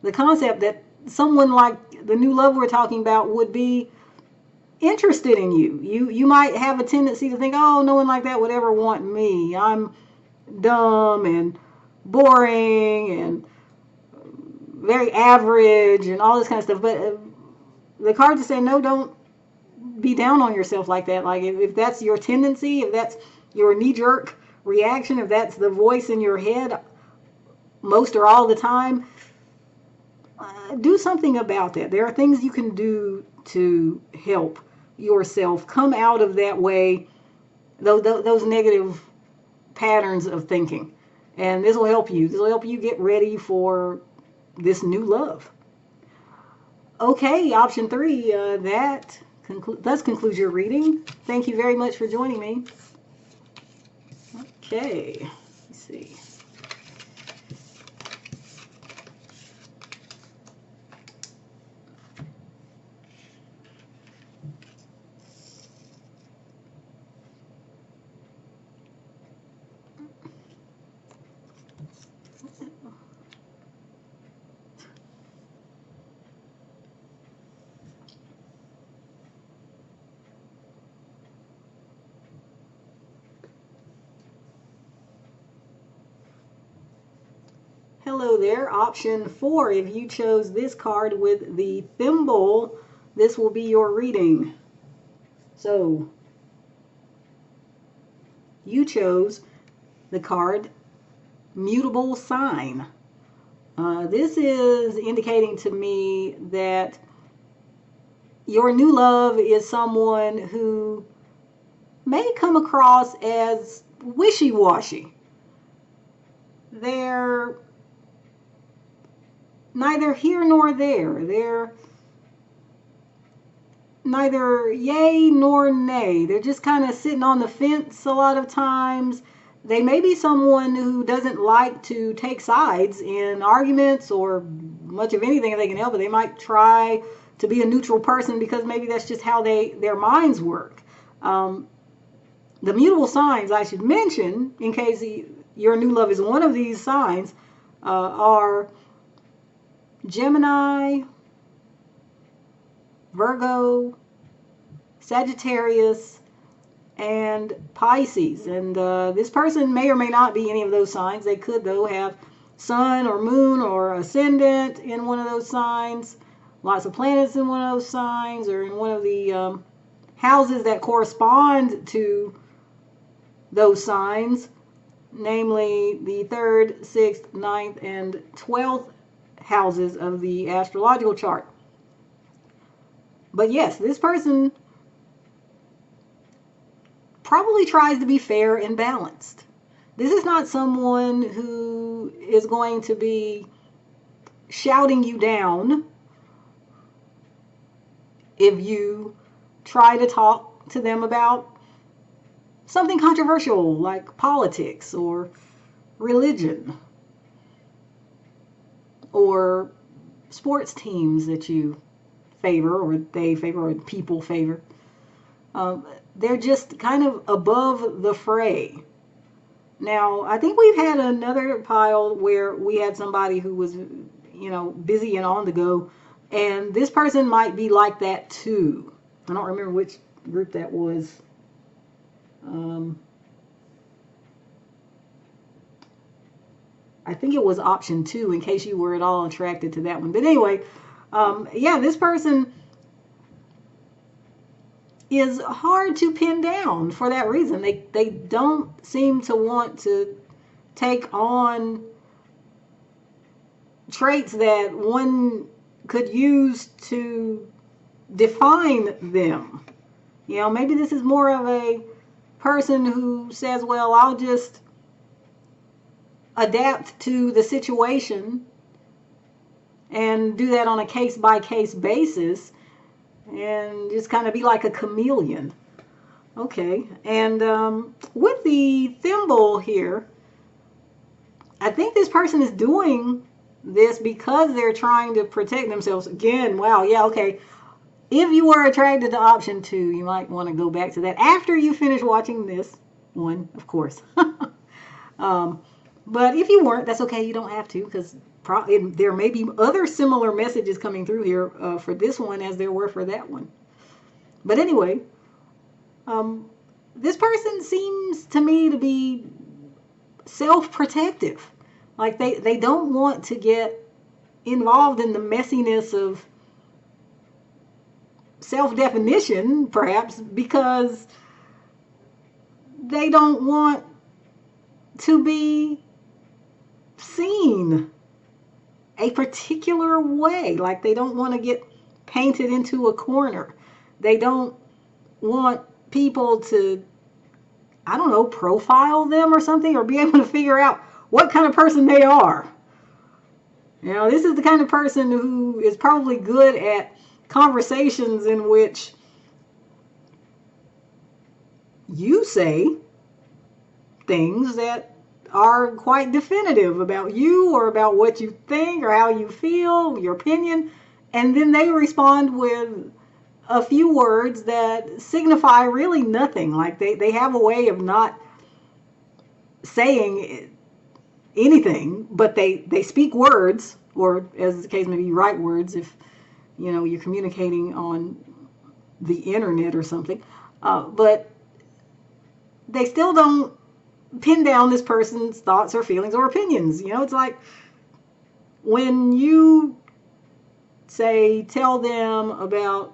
Speaker 1: the concept that someone like the new love we're talking about would be interested in you. You might have a tendency to think, oh, no one like that would ever want me. I'm dumb and boring and very average and all this kind of stuff. But the cards are saying, no, don't be down on yourself like that. Like if that's your tendency, if that's your knee-jerk reaction, if that's the voice in your head most or all the time, do something about that. There are things you can do to help yourself come out of that way, those negative patterns of thinking. And this will help you. This will help you get ready for this new love. Okay, option 3, that does conclude your reading. Thank you very much for joining me. Okay, let's see. Hello there, option 4. If you chose this card with the thimble, this will be your reading. So, you chose the card Mutable Sign. This is indicating to me that your new love is someone who may come across as wishy-washy. They're neither here nor there. They're neither yay nor nay. They're just kind of sitting on the fence a lot of times. They may be someone who doesn't like to take sides in arguments or much of anything if they can help it. They might try to be a neutral person because maybe that's just how their minds work. The mutable signs, I should mention, in case your new love is one of these signs, are Gemini, Virgo, Sagittarius, and Pisces. And this person may or may not be any of those signs. They could, though, have sun or moon or ascendant in one of those signs, lots of planets in one of those signs, or in one of the houses that correspond to those signs, namely the 3rd, 6th, 9th, and 12th houses of the astrological chart. But yes, this person probably tries to be fair and balanced. This is not someone who is going to be shouting you down if you try to talk to them about something controversial like politics or religion or sports teams that you favor or they favor or people favor. They're just kind of above the fray. Now, I think we've had another pile where we had somebody who was, busy and on the go, and this person might be like that too. I don't remember which group that was. I think it was option 2, in case you were at all attracted to that one. But anyway, yeah, this person is hard to pin down for that reason. They don't seem to want to take on traits that one could use to define them. Maybe this is more of a person who says, well, I'll just adapt to the situation and do that on a case-by-case basis and just kind of be like a chameleon. Okay, and with the thimble here, I think this person is doing this because they're trying to protect themselves. Again, wow, yeah, okay. If you were attracted to option 2, you might want to go back to that after you finish watching this one, of course. But if you weren't, that's okay. You don't have to, because there may be other similar messages coming through here for this one as there were for that one. But anyway, this person seems to me to be self-protective. Like they don't want to get involved in the messiness of self-definition, perhaps, because they don't want to be seen a particular way. Like they don't want to get painted into a corner. They don't want people to, I don't know, profile them or something, or be able to figure out what kind of person they are. You know, this is the kind of person who is probably good at conversations in which you say things that are quite definitive about you or about what you think or how you feel, your opinion, and then they respond with a few words that signify really nothing. Like they have a way of not saying anything, but they speak words, or as the case may be, write words if you know you're communicating on the internet or something. But they still don't pin down this person's thoughts or feelings or opinions. You know, it's like when you tell them about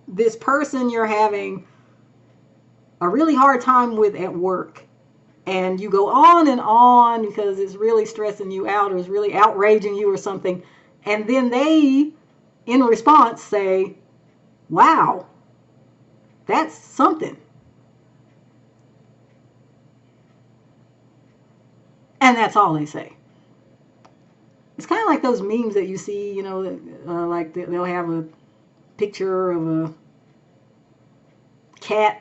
Speaker 1: this person you're having a really hard time with at work, and you go on and on because it's really stressing you out or it's really outraging you or something, and then they, in response, say, wow, that's something. And that's all they say. It's kind of like those memes that you see, you know, like they'll have a picture of a cat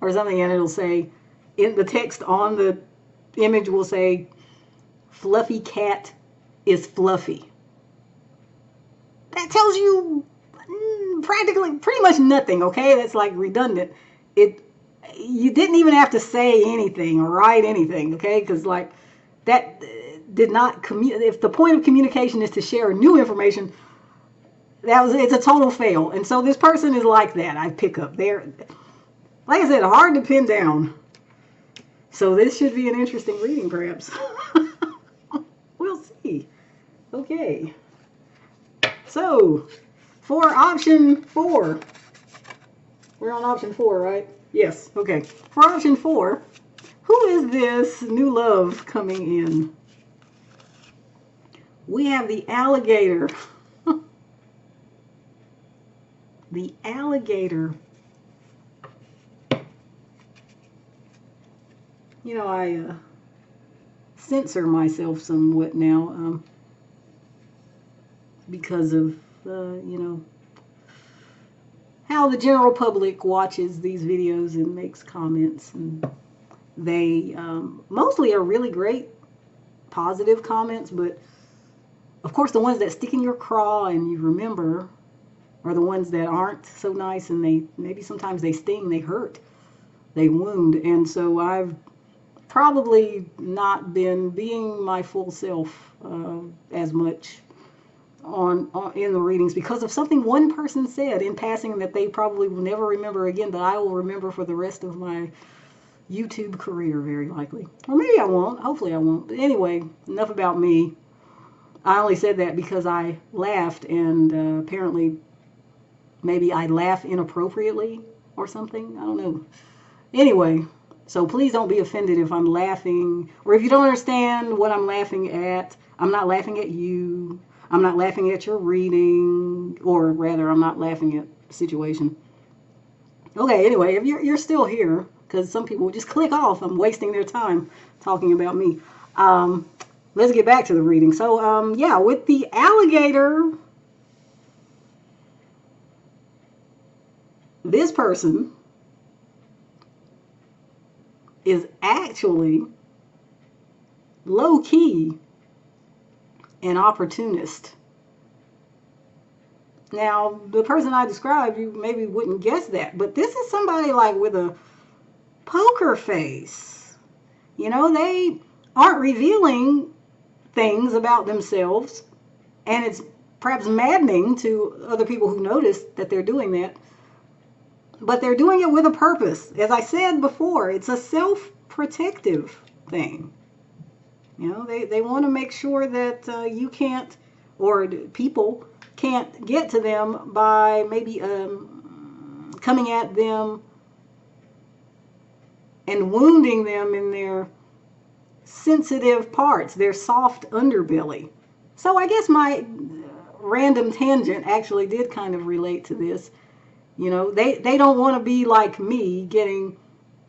Speaker 1: or something, and it'll say, in the text on the image will say, fluffy cat is fluffy. That tells you practically pretty much nothing, okay? That's like redundant. You didn't even have to say anything or write anything, okay? Because like that did not if the point of communication is to share new information, it's a total fail. And so this person is like that. I pick up there, like I said, hard to pin down. So this should be an interesting reading, perhaps. We'll see. Okay. So for option 4, we're on option 4, right? Yes. Okay. For option 4, who is this new love coming in? We have the alligator. The alligator. You know, I censor myself somewhat now because of, you know, how the general public watches these videos and makes comments. And they mostly are really great, positive comments, but of course the ones that stick in your craw and you remember are the ones that aren't so nice, and maybe sometimes they sting, they hurt, they wound. And so I've probably not been being my full self as much in the readings because of something one person said in passing that they probably will never remember again, but I will remember for the rest of my YouTube career, very likely. Or maybe I won't. Hopefully I won't. But anyway, enough about me. I only said that because I laughed, and apparently maybe I laugh inappropriately or something. I don't know. Anyway, so please don't be offended if I'm laughing, or if you don't understand what I'm laughing at. I'm not laughing at you. I'm not laughing at your reading, or rather, I'm not laughing at the situation. Okay, anyway, if you're still here, because some people will just click off. I'm wasting their time talking about me. Let's get back to the reading. So, yeah, with the alligator, this person is actually low-key an opportunist. Now, the person I described, you maybe wouldn't guess that, but this is somebody like with a poker face. You know, they aren't revealing things about themselves, and it's perhaps maddening to other people who notice that they're doing that, but they're doing it with a purpose. As I said before, it's a self-protective thing. You know, they want to make sure that you can't, or people can't get to them by maybe coming at them and wounding them in their sensitive parts, their soft underbelly. So I guess my random tangent actually did kind of relate to this. You know, they don't want to be like me, getting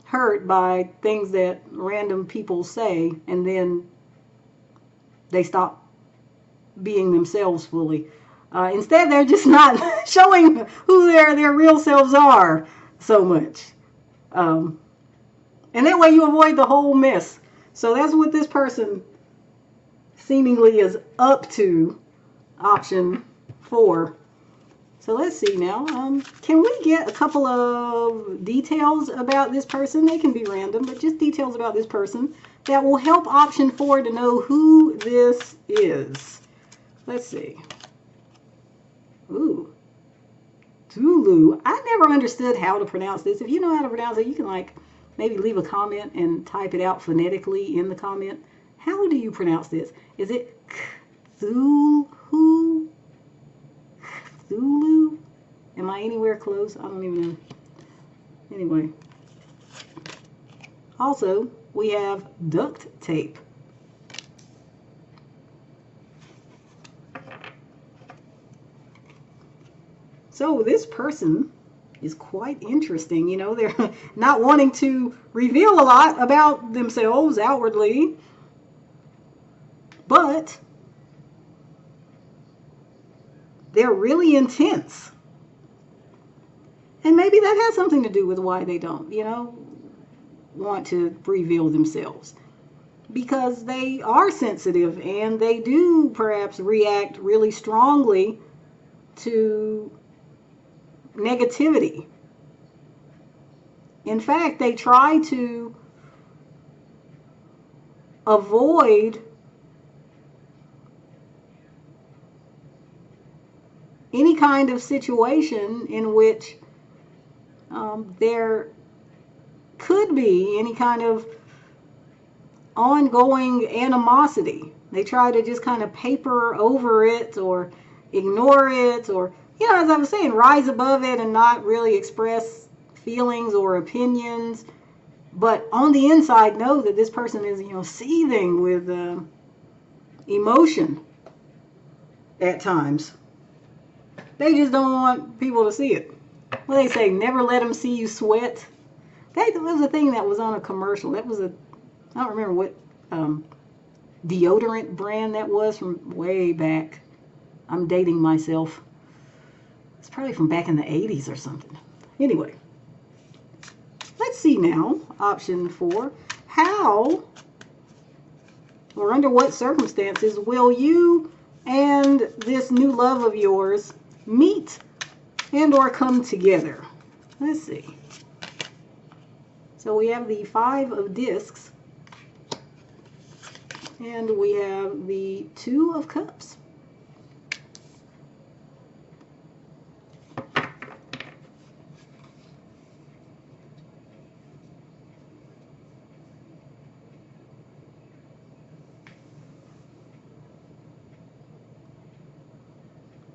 Speaker 1: hurt by things that random people say, and then they stop being themselves fully. Instead, they're just not showing who their real selves are so much. And that way you avoid the whole mess. So that's what this person seemingly is up to, option 4. So let's see now. Can we get a couple of details about this person? They can be random, but just details about this person that will help option 4 to know who this is. Let's see. Ooh. Tulu. I never understood how to pronounce this. If you know how to pronounce it, you can like maybe leave a comment and type it out phonetically in the comment. How do you pronounce this? Is it Cthulhu? Cthulhu? Am I anywhere close? I don't even know. Anyway. Also, we have duct tape. So this person is quite interesting. You know, they're not wanting to reveal a lot about themselves outwardly, but they're really intense. And maybe that has something to do with why they don't, you know, want to reveal themselves. Because they are sensitive and they do perhaps react really strongly to negativity. In fact, they try to avoid any kind of situation in which there could be any kind of ongoing animosity. They try to just kind of paper over it or ignore it, or, you know, as I was saying, rise above it and not really express feelings or opinions, but on the inside know that this person is, you know, seething with emotion at times. They just don't want people to see it. Well, they say, never let them see you sweat. That was a thing that was on a commercial. That was a, I don't remember what deodorant brand that was from way back. I'm dating myself. It's probably from back in the 80s or something. Anyway, let's see now, option 4. How or under what circumstances will you and this new love of yours meet and or come together? Let's see. So we have the 5 of discs and we have the 2 of cups.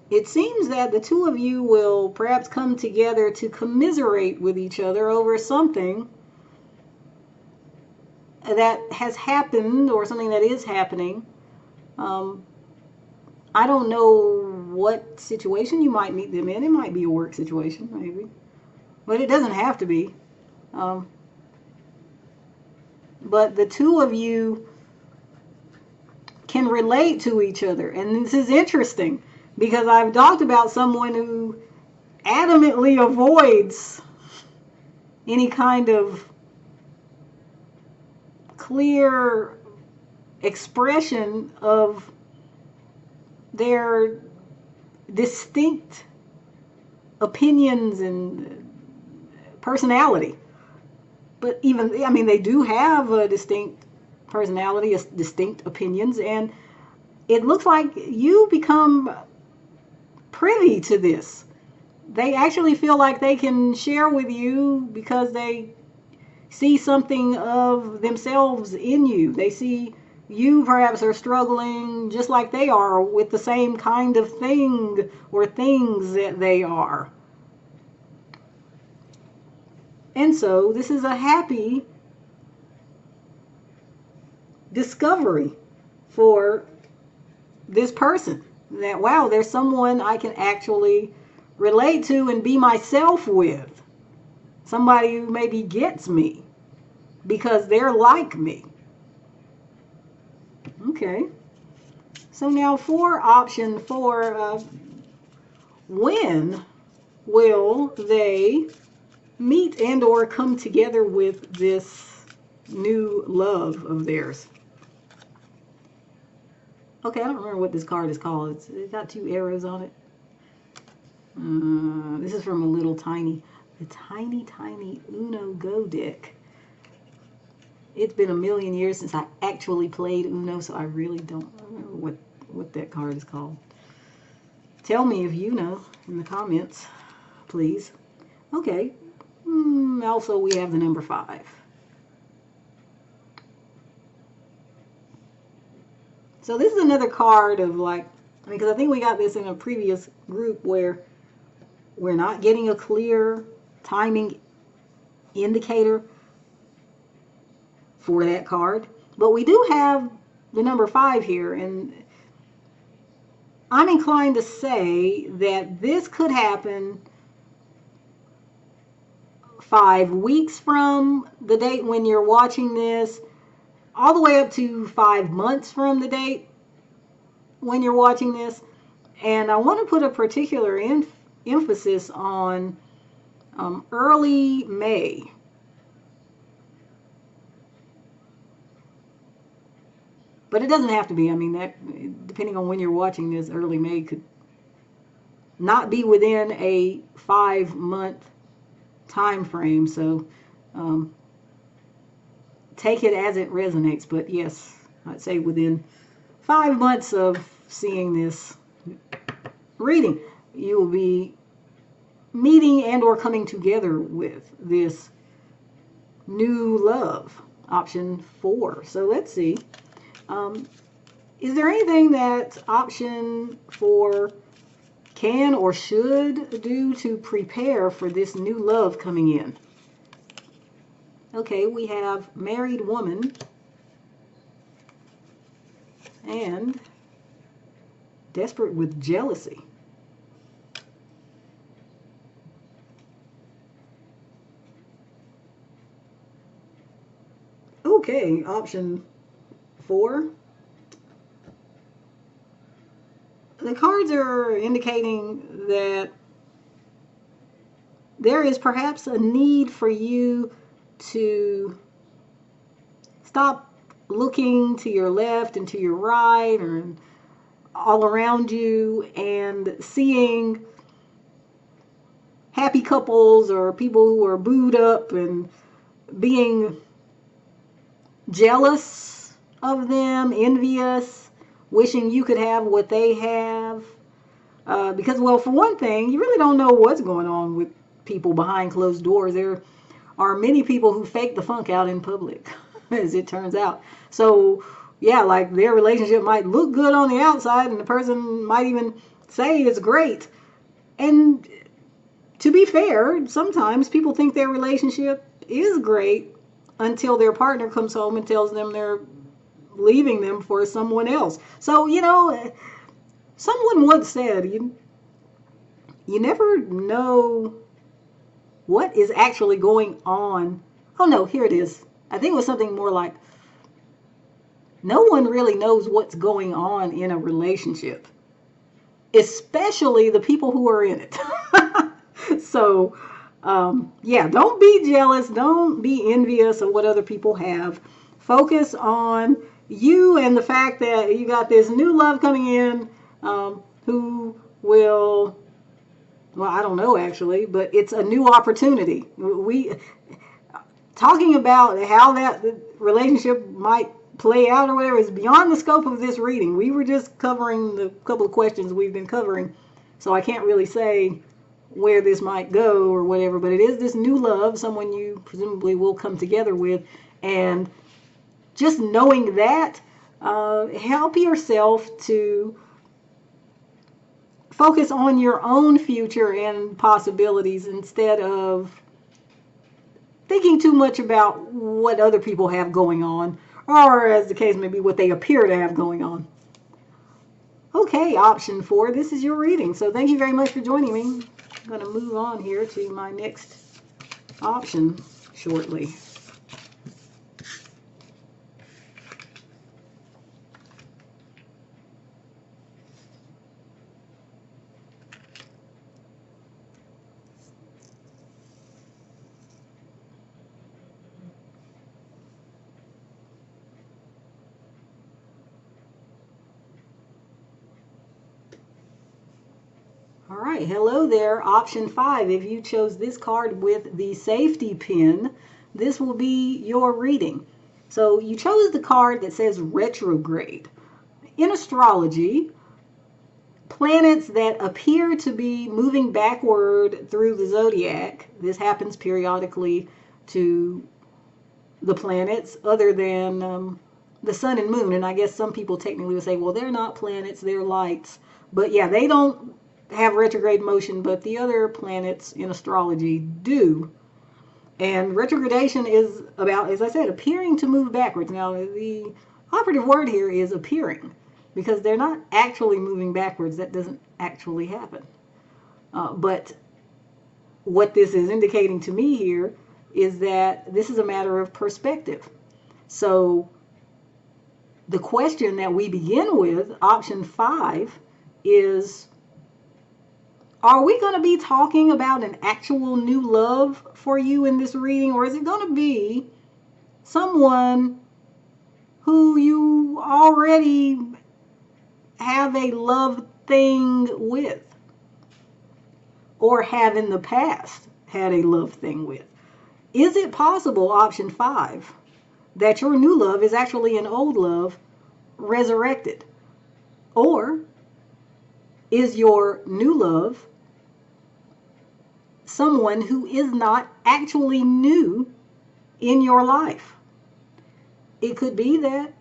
Speaker 1: It seems that the 2 of you will perhaps come together to commiserate with each other over something that has happened or something that is happening. I don't know what situation you might meet them in. It might be a work situation, maybe. But it doesn't have to be. But the 2 of you can relate to each other. And this is interesting, because I've talked about someone who adamantly avoids any kind of clear expression of their distinct opinions and personality. But even, I mean, they do have a distinct personality, distinct opinions, and it looks like you become privy to this. They actually feel like they can share with you because they see something of themselves in you. They see you perhaps are struggling just like they are with the same kind of thing or things that they are. And so this is a happy discovery for this person that, wow, there's someone I can actually relate to and be myself with. Somebody who maybe gets me because they're like me. Okay. So now for option 4, when will they meet and or come together with this new love of theirs? Okay, I don't remember what this card is called. It's got 2 arrows on it. This is from the tiny Uno Go deck. It's been a million years since I actually played Uno, so I really don't remember what that card is called. Tell me if you know in the comments, please. Okay. Also, we have the number 5. So this is another card of like, I mean, because I think we got this in a previous group where we're not getting a clear timing indicator for that card. But we do have the number 5 here, and I'm inclined to say that this could happen 5 weeks from the date when you're watching this, all the way up to 5 months from the date when you're watching this. And I want to put a particular emphasis on early May. But it doesn't have to be. I mean, that, depending on when you're watching this, early May could not be within a 5-month time frame. So take it as it resonates. But yes, I'd say within 5 months of seeing this reading, you will be meeting and or coming together with this new love, option 4. So let's see. Is there anything that option 4 can or should do to prepare for this new love coming in? Okay, we have married woman and desperate with jealousy. Okay, option 4. The cards are indicating that there is perhaps a need for you to stop looking to your left and to your right or all around you and seeing happy couples or people who are booed up and being jealous of them, envious, wishing you could have what they have. Because, well, for one thing, you really don't know what's going on with people behind closed doors. There are many people who fake the funk out in public, as it turns out. So, yeah, like their relationship might look good on the outside and the person might even say it's great. And to be fair, sometimes people think their relationship is great until their partner comes home and tells them they're leaving them for someone else. So, you know, someone once said, you never know what is actually going on. Oh, no, here it is. I think it was something more like, no one really knows what's going on in a relationship, especially the people who are in it. So, yeah, don't be jealous. Don't be envious of what other people have. Focus on you and the fact that you got this new love coming in who will, well, I don't know actually, but it's a new opportunity. We talking about how that relationship might play out or whatever is beyond the scope of this reading. We were just covering the couple of questions we've been covering, so I can't really say where this might go or whatever, but it is this new love, someone you presumably will come together with, and just knowing that, help yourself to focus on your own future and possibilities instead of thinking too much about what other people have going on, or as the case may be, what they appear to have going on. Okay, option 4, this is your reading. So thank you very much for joining me. I'm going to move on here to my next option shortly. All right, hello there, option 5. If you chose this card with the safety pin, this will be your reading. So you chose the card that says retrograde. In astrology, planets that appear to be moving backward through the zodiac, this happens periodically to the planets other than the sun and moon, and I guess some people technically would say, well, they're not planets, they're lights. But yeah, they don't have retrograde motion, but the other planets in astrology do. And retrogradation is about, as I said, appearing to move backwards. Now, the operative word here is appearing, because they're not actually moving backwards. That doesn't actually happen. But what this is indicating to me here is that this is a matter of perspective. So the question that we begin with, option 5, is, are we going to be talking about an actual new love for you in this reading, or is it going to be someone who you already have a love thing with, or have in the past had a love thing with? Is it possible, option 5, that your new love is actually an old love resurrected? Or is your new love someone who is not actually new in your life? It could be that,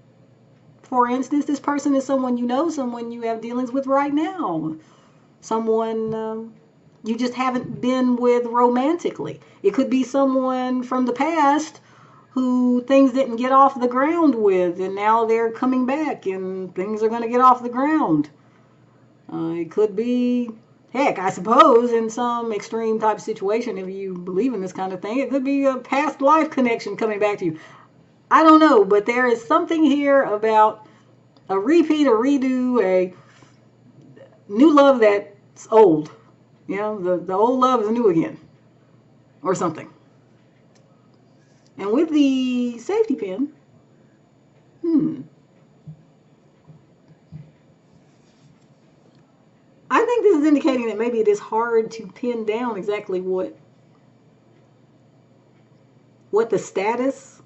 Speaker 1: for instance, this person is someone you know, someone you have dealings with right now, someone you just haven't been with romantically. It could be someone from the past who things didn't get off the ground with, and now they're coming back and things are going to get off the ground. It could be, heck, I suppose in some extreme type situation, if you believe in this kind of thing, it could be a past life connection coming back to you. I don't know, but there is something here about a repeat, a redo, a new love that's old. You know, the old love is new again, or something. And with the safety pin, I think this is indicating that maybe it is hard to pin down exactly what the status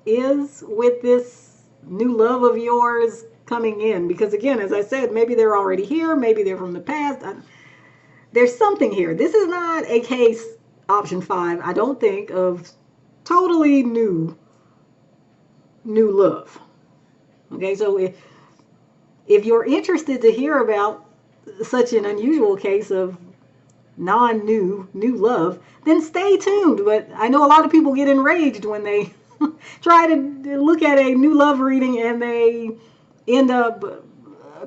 Speaker 1: is with this new love of yours coming in. Because again, as I said, maybe they're already here, maybe they're from the past. There's something here. This is not a case, option 5, I don't think, of totally new love. Okay, so if you're interested to hear about such an unusual case of new love, then stay tuned. But I know a lot of people get enraged when they try to look at a new love reading and they end up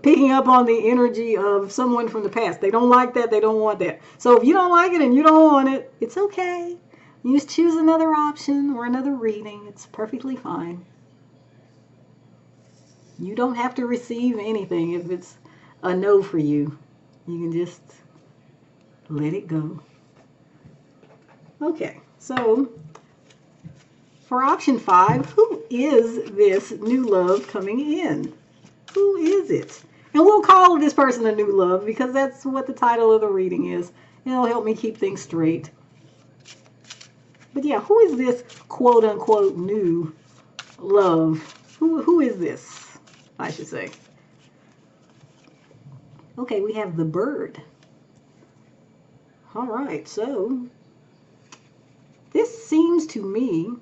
Speaker 1: picking up on the energy of someone from the past. They don't like that. They don't want that. So if you don't like it and you don't want it, it's okay. You just choose another option or another reading. It's perfectly fine. You don't have to receive anything if it's a no for you. You can just let it go. Okay, so for option 5, who is this new love coming in? Who is it? And we'll call this person a new love because that's what the title of the reading is. It'll help me keep things straight. But yeah, who is this quote unquote new love? Who is this, I should say? Okay, we have the bird. All right, so this seems to me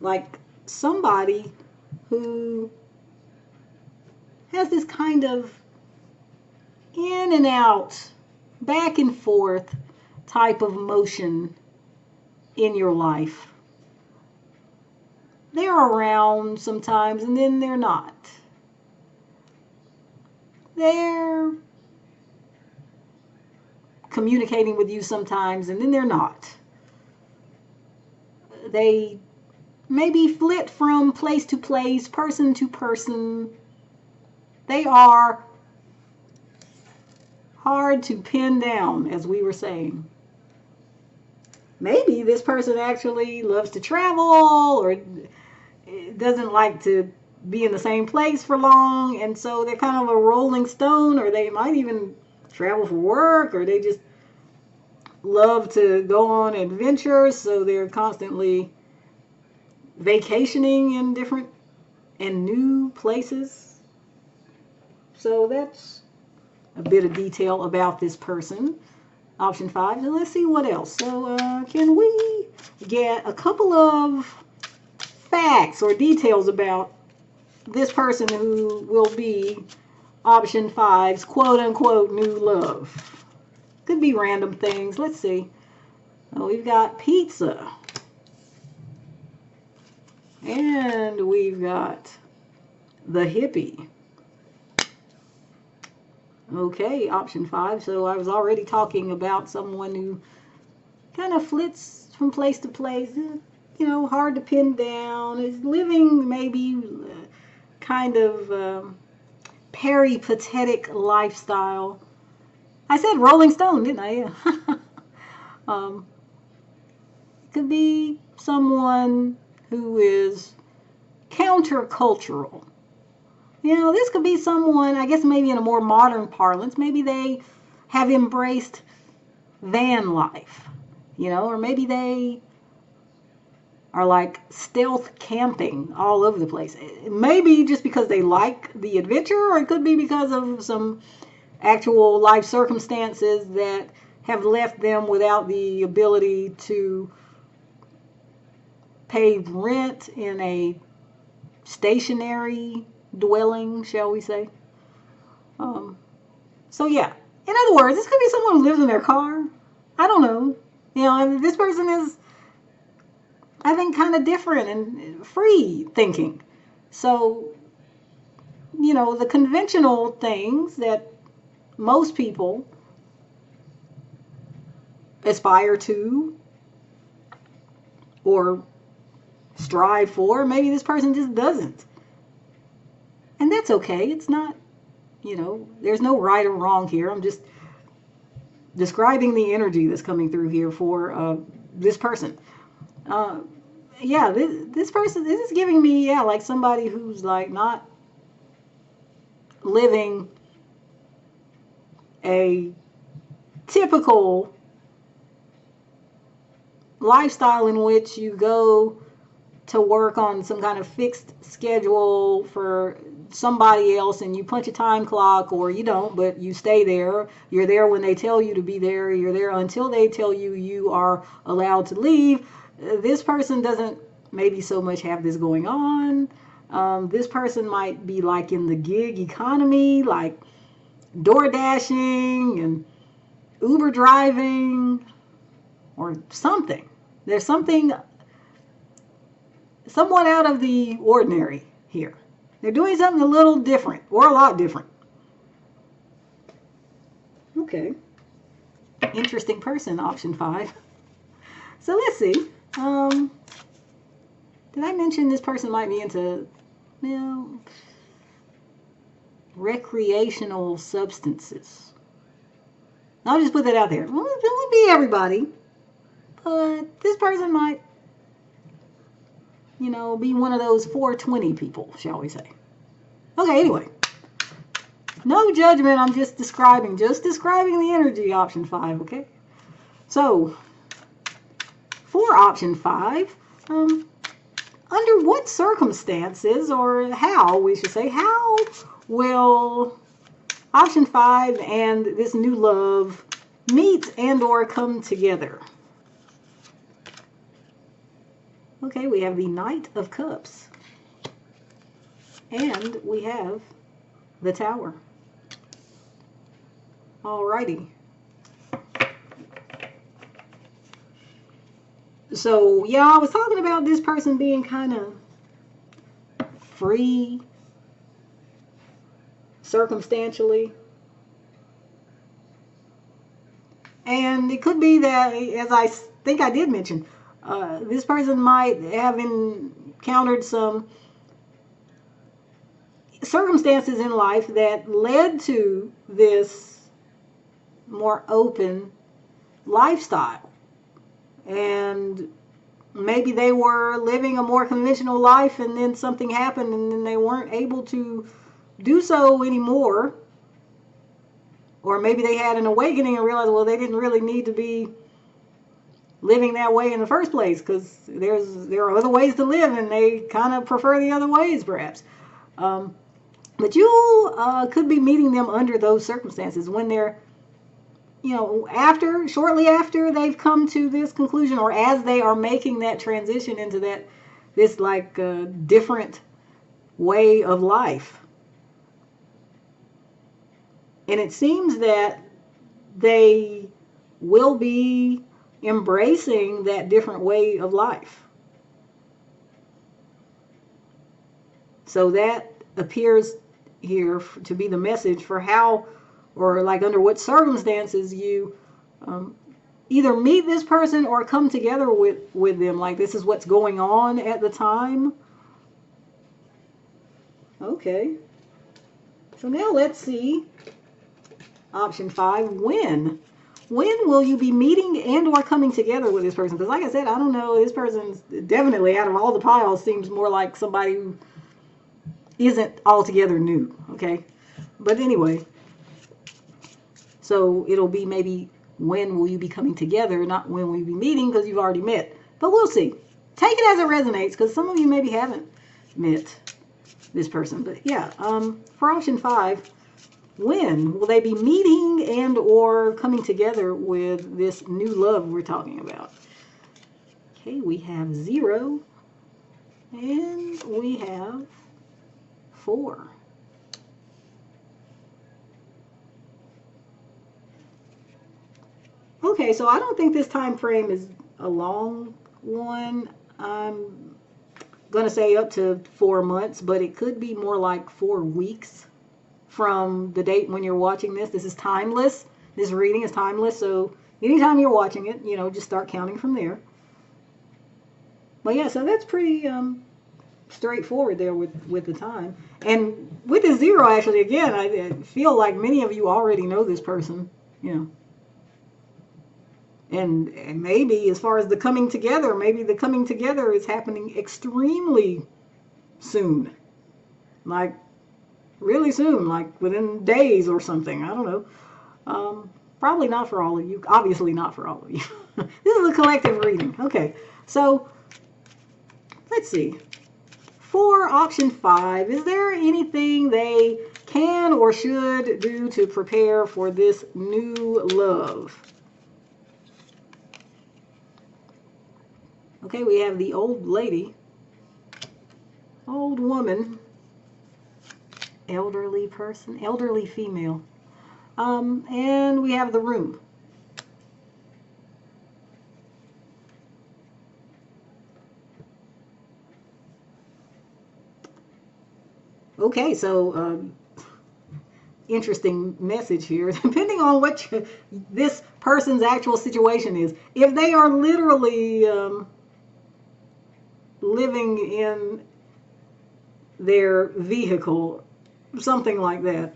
Speaker 1: like somebody who has this kind of in and out, back and forth type of motion in your life. They're around sometimes and then they're not. They're communicating with you sometimes and then they're not. They maybe flit from place to place, person to person. They are hard to pin down, as we were saying. Maybe this person actually loves to travel or doesn't like to be in the same place for long, and so they're kind of a rolling stone, or they might even travel for work, or they just love to go on adventures, so they're constantly vacationing in different and new places. So that's a bit of detail about this person. Option 5. And let's see what else. So can we get a couple of facts or details about this person who will be option 5's quote unquote new love? Could be random things. Let's see. Oh, we've got pizza. And we've got the hippie. Okay, option 5. So I was already talking about someone who kind of flits from place to place, hard to pin down, is living maybe kind of peripatetic lifestyle. I said Rolling Stone, didn't I? Yeah. Could be someone who is countercultural. This could be someone, I guess maybe in a more modern parlance, maybe they have embraced van life, or maybe they are like stealth camping all over the place. Maybe just because they like the adventure, or it could be because of some actual life circumstances that have left them without the ability to pay rent in a stationary dwelling, shall we say. So yeah, in other words, this could be someone who lives in their car. I don't know. This person is, I think, kind of different and free thinking. So, the conventional things that most people aspire to or strive for, maybe this person just doesn't. And that's okay. It's not, there's no right or wrong here. I'm just describing the energy that's coming through here for this person. Yeah, this person, this is giving me, like somebody who's like not living a typical lifestyle in which you go to work on some kind of fixed schedule for somebody else and you punch a time clock, or you don't, but you stay there. You're there when they tell you to be there. You're there until they tell you you are allowed to leave. This person doesn't maybe so much have this going on. This person might be like in the gig economy, like door dashing and Uber driving or something. There's something somewhat out of the ordinary here. They're doing something a little different, or a lot different. Okay. Interesting person, option 5. So let's see. Did I mention this person might be into, recreational substances? I'll just put that out there. Well, it would be everybody, but this person might, be one of those 420 people, shall we say. Okay, anyway. No judgment, I'm just describing the energy, option 5, okay? So, for option 5, under what circumstances, or how, we should say, how will option 5 and this new love meet and or come together? Okay, we have the Knight of Cups. And we have the Tower. Alrighty. So, yeah, I was talking about this person being kind of free, circumstantially. And it could be that, as I think I did mention, this person might have encountered some circumstances in life that led to this more open lifestyle. And maybe they were living a more conventional life and then something happened and then they weren't able to do so anymore. Or maybe they had an awakening and realized, well, they didn't really need to be living that way in the first place, because there are other ways to live and they kind of prefer the other ways, perhaps. But you could be meeting them under those circumstances when they're, shortly after they've come to this conclusion, or as they are making that transition into this different way of life. And it seems that they will be embracing that different way of life. So that appears here to be the message for how, or under what circumstances you either meet this person or come together with them. Like, this is what's going on at the time. Okay. So now let's see. Option 5, when? When will you be meeting and or coming together with this person? Because like I said, I don't know. This person's definitely, out of all the piles, seems more like somebody who isn't altogether new. Okay. But anyway. So it'll be maybe when will you be coming together, not when will you be meeting, because you've already met. But we'll see. Take it as it resonates, because some of you maybe haven't met this person. But yeah, for option 5, when will they be meeting and or coming together with this new love we're talking about? Okay, we have 0 and we have 4. Okay, so I don't think this time frame is a long one. I'm going to say up to 4 months, but it could be more like 4 weeks from the date when you're watching this. This is timeless. This reading is timeless, so anytime you're watching it, just start counting from there. But yeah, so that's pretty straightforward there with the time. And with the 0, actually, again, I feel like many of you already know this person, And maybe as far as the coming together, maybe the coming together is happening extremely soon. Like, really soon, like within days or something. I don't know. Probably not for all of you. Obviously not for all of you. This is a collective reading. Okay, so let's see. For option 5, is there anything they can or should do to prepare for this new love? Okay, we have the old lady, old woman, elderly person, elderly female, and we have the room. Okay, so interesting message here. Depending on what this person's actual situation is, if they are literally living in their vehicle, something like that,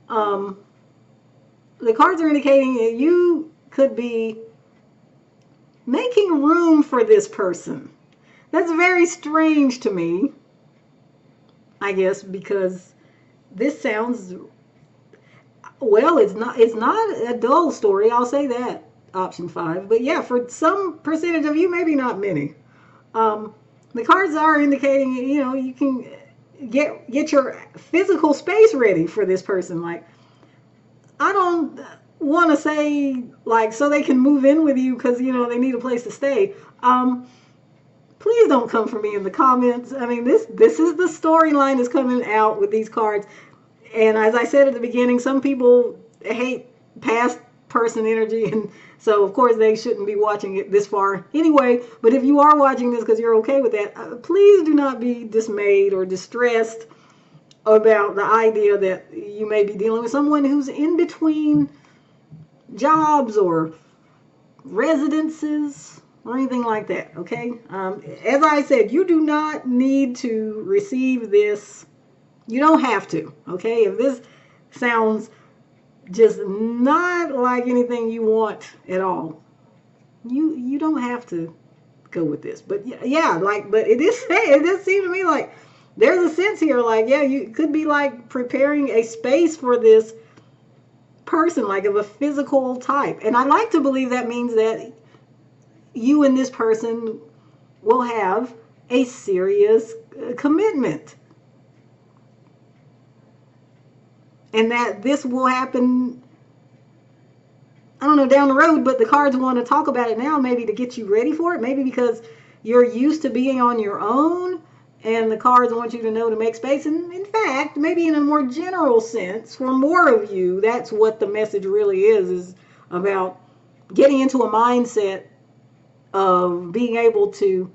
Speaker 1: the cards are indicating that you could be making room for this person. That's very strange to me, I guess, because This sounds, well, it's not a dull story, I'll say that, option 5. But yeah, for some percentage of you, maybe not many. Um, the cards are indicating, you can get your physical space ready for this person. Like, I don't want to say like so they can move in with you because they need a place to stay. Please don't come for me in the comments. I mean, this is the storyline that's coming out with these cards. And as I said at the beginning, some people hate past person energy, and so of course they shouldn't be watching it this far anyway. But if you are watching this because you're okay with that, please do not be dismayed or distressed about the idea that you may be dealing with someone who's in between jobs or residences or anything like that. Okay, as I said, you do not need to receive this. You don't have to. Okay, if this sounds just not like anything you want at all, you don't have to go with this. But yeah, like, but it does seem to me like there's a sense here, like, yeah, you could be like preparing a space for this person, like of a physical type. And I like to believe that means that you and this person will have a serious commitment. And that this will happen, I don't know, down the road, but the cards want to talk about it now, maybe to get you ready for it, maybe because you're used to being on your own, and the cards want you to know to make space. And in fact, maybe in a more general sense, for more of you, that's what the message really is about getting into a mindset of being able to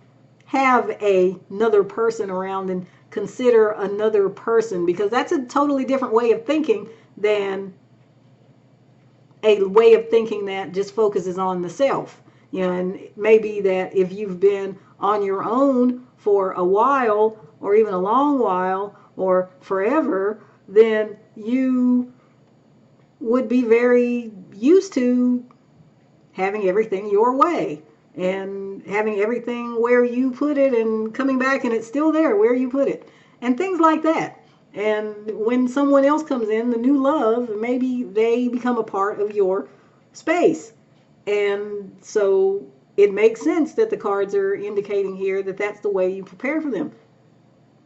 Speaker 1: have another person around and consider another person, because that's a totally different way of thinking than a way of thinking that just focuses on the self. And maybe that if you've been on your own for a while or even a long while or forever, then you would be very used to having everything your way and having everything where you put it and coming back and it's still there where you put it and things like that. And when someone else comes in, the new love, maybe they become a part of your space. And so it makes sense that the cards are indicating here that that's the way you prepare for them.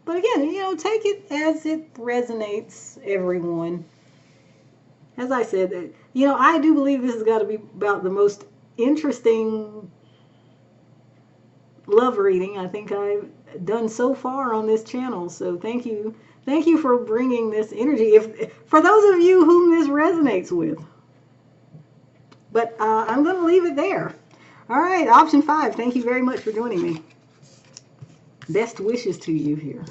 Speaker 1: But again, take it as it resonates, everyone. As I said, I do believe this has got to be about the most interesting love reading I think I've done so far on this channel. So thank you for bringing this energy, if for those of you whom this resonates with. But I'm going to leave it there. All right, option 5, thank you very much for joining me. Best wishes to you here.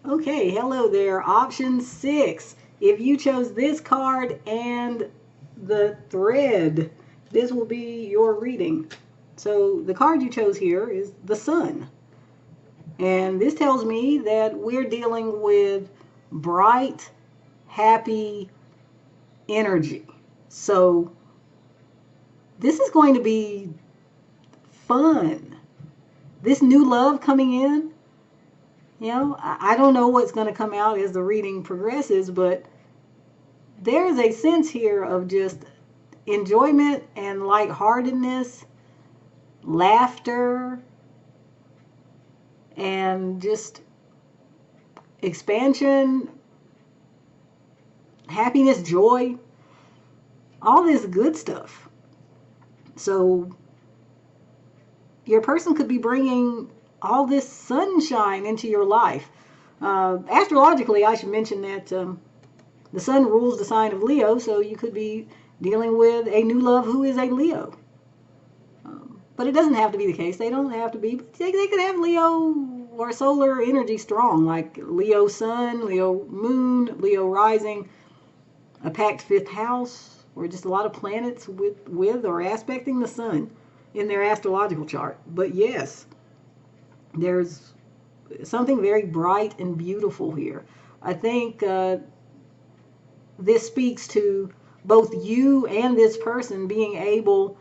Speaker 1: Okay, hello there. Option 6. If you chose this card and the thread, this will be your reading. So the card you chose here is the Sun. And this tells me that we're dealing with bright, happy energy. So this is going to be fun. This new love coming in, I don't know what's going to come out as the reading progresses, but there's a sense here of just enjoyment and lightheartedness, laughter, and just expansion, happiness, joy, all this good stuff. So your person could be bringing all this sunshine into your life. Astrologically, I should mention that the sun rules the sign of Leo, so you could be dealing with a new love who is a Leo. But it doesn't have to be the case. They don't have to be. They could have Leo or solar energy strong, like Leo sun, Leo moon, Leo rising, a packed fifth house, or just a lot of planets with or aspecting the sun in their astrological chart. But yes, there's something very bright and beautiful here. I think this speaks to both you and this person being able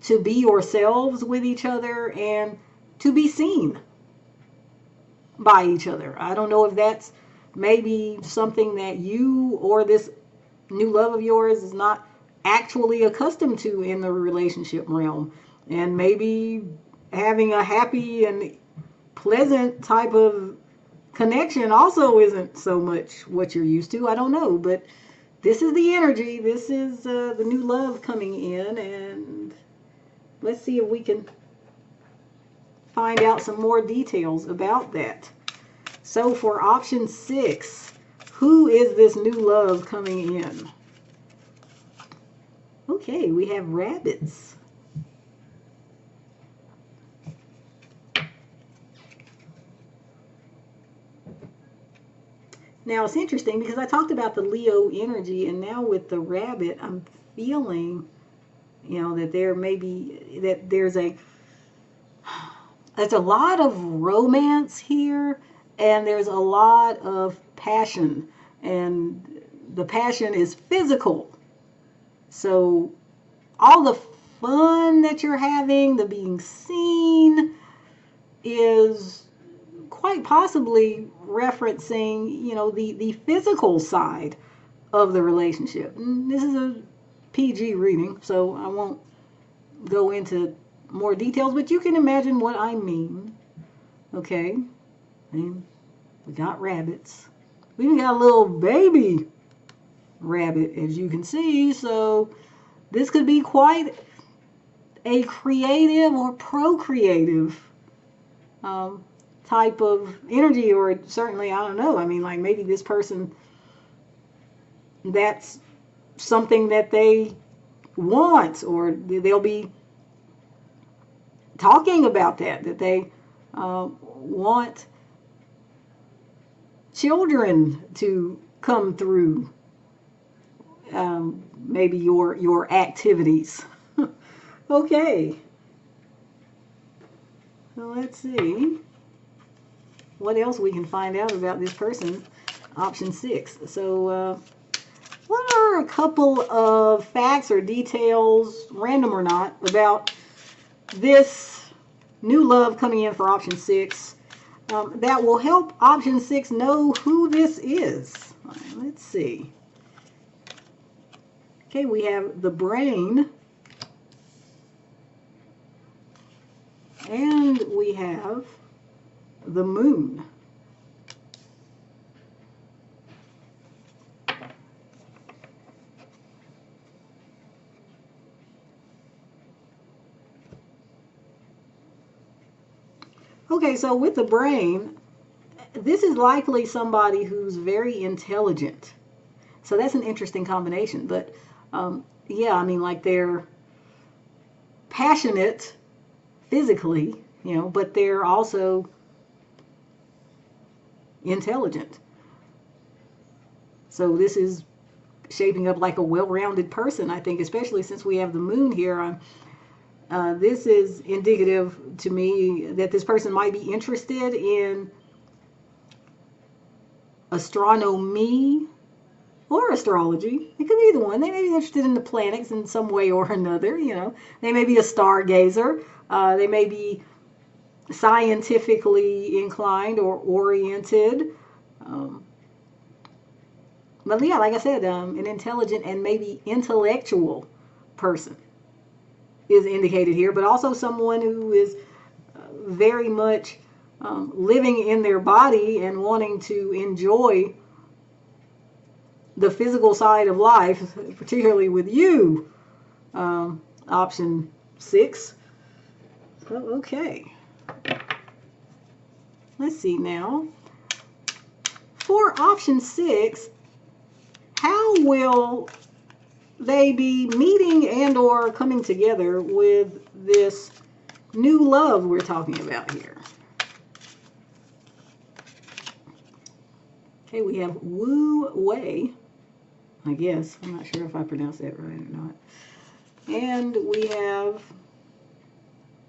Speaker 1: to be yourselves with each other and to be seen by each other. I don't know if that's maybe something that you or this new love of yours is not actually accustomed to in the relationship realm. And maybe having a happy and pleasant type of connection also isn't so much what you're used to. I don't know, but this is the energy. This is the new love coming in, and let's see if we can find out some more details about that. So for option 6, who is this new love coming in? Okay, we have rabbits. Now it's interesting because I talked about the Leo energy, and now with the rabbit, I'm feeling, that there may be, that there's a lot of romance here, and there's a lot of passion, and the passion is physical. So all the fun that you're having, the being seen, is quite possibly referencing, the physical side of the relationship. And this is a PG reading, so I won't go into more details, but you can imagine what I mean. Okay, and we got rabbits. We even got a little baby rabbit, as you can see, so this could be quite a creative or procreative type of energy, or certainly, I don't know, I mean, like maybe this person, that's something that they want, or they'll be talking about that they want children to come through maybe your activities. Okay, so let's see what else we can find out about this person, option 6. So what are a couple of facts or details, random or not, about this new love coming in for option 6 that will help option 6 know who this is? All right, let's see. Okay, we have the brain, and we have the moon. Okay, so with the brain, this is likely somebody who's very intelligent. So that's an interesting combination. But yeah, I mean, like they're passionate physically, but they're also intelligent. So this is shaping up like a well-rounded person, I think, especially since we have the moon here. This is indicative to me that this person might be interested in astronomy or astrology. It could be either one. They may be interested in the planets in some way or another. They may be a stargazer. They may be scientifically inclined or oriented. But yeah, like I said, an intelligent and maybe intellectual person is indicated here, but also someone who is very much living in their body and wanting to enjoy the physical side of life, particularly with you, option 6. Okay. Let's see now. For option 6, how will they be meeting and or coming together with this new love we're talking about here? Okay, we have Wu Wei, I guess. I'm not sure if I pronounced that right or not. And we have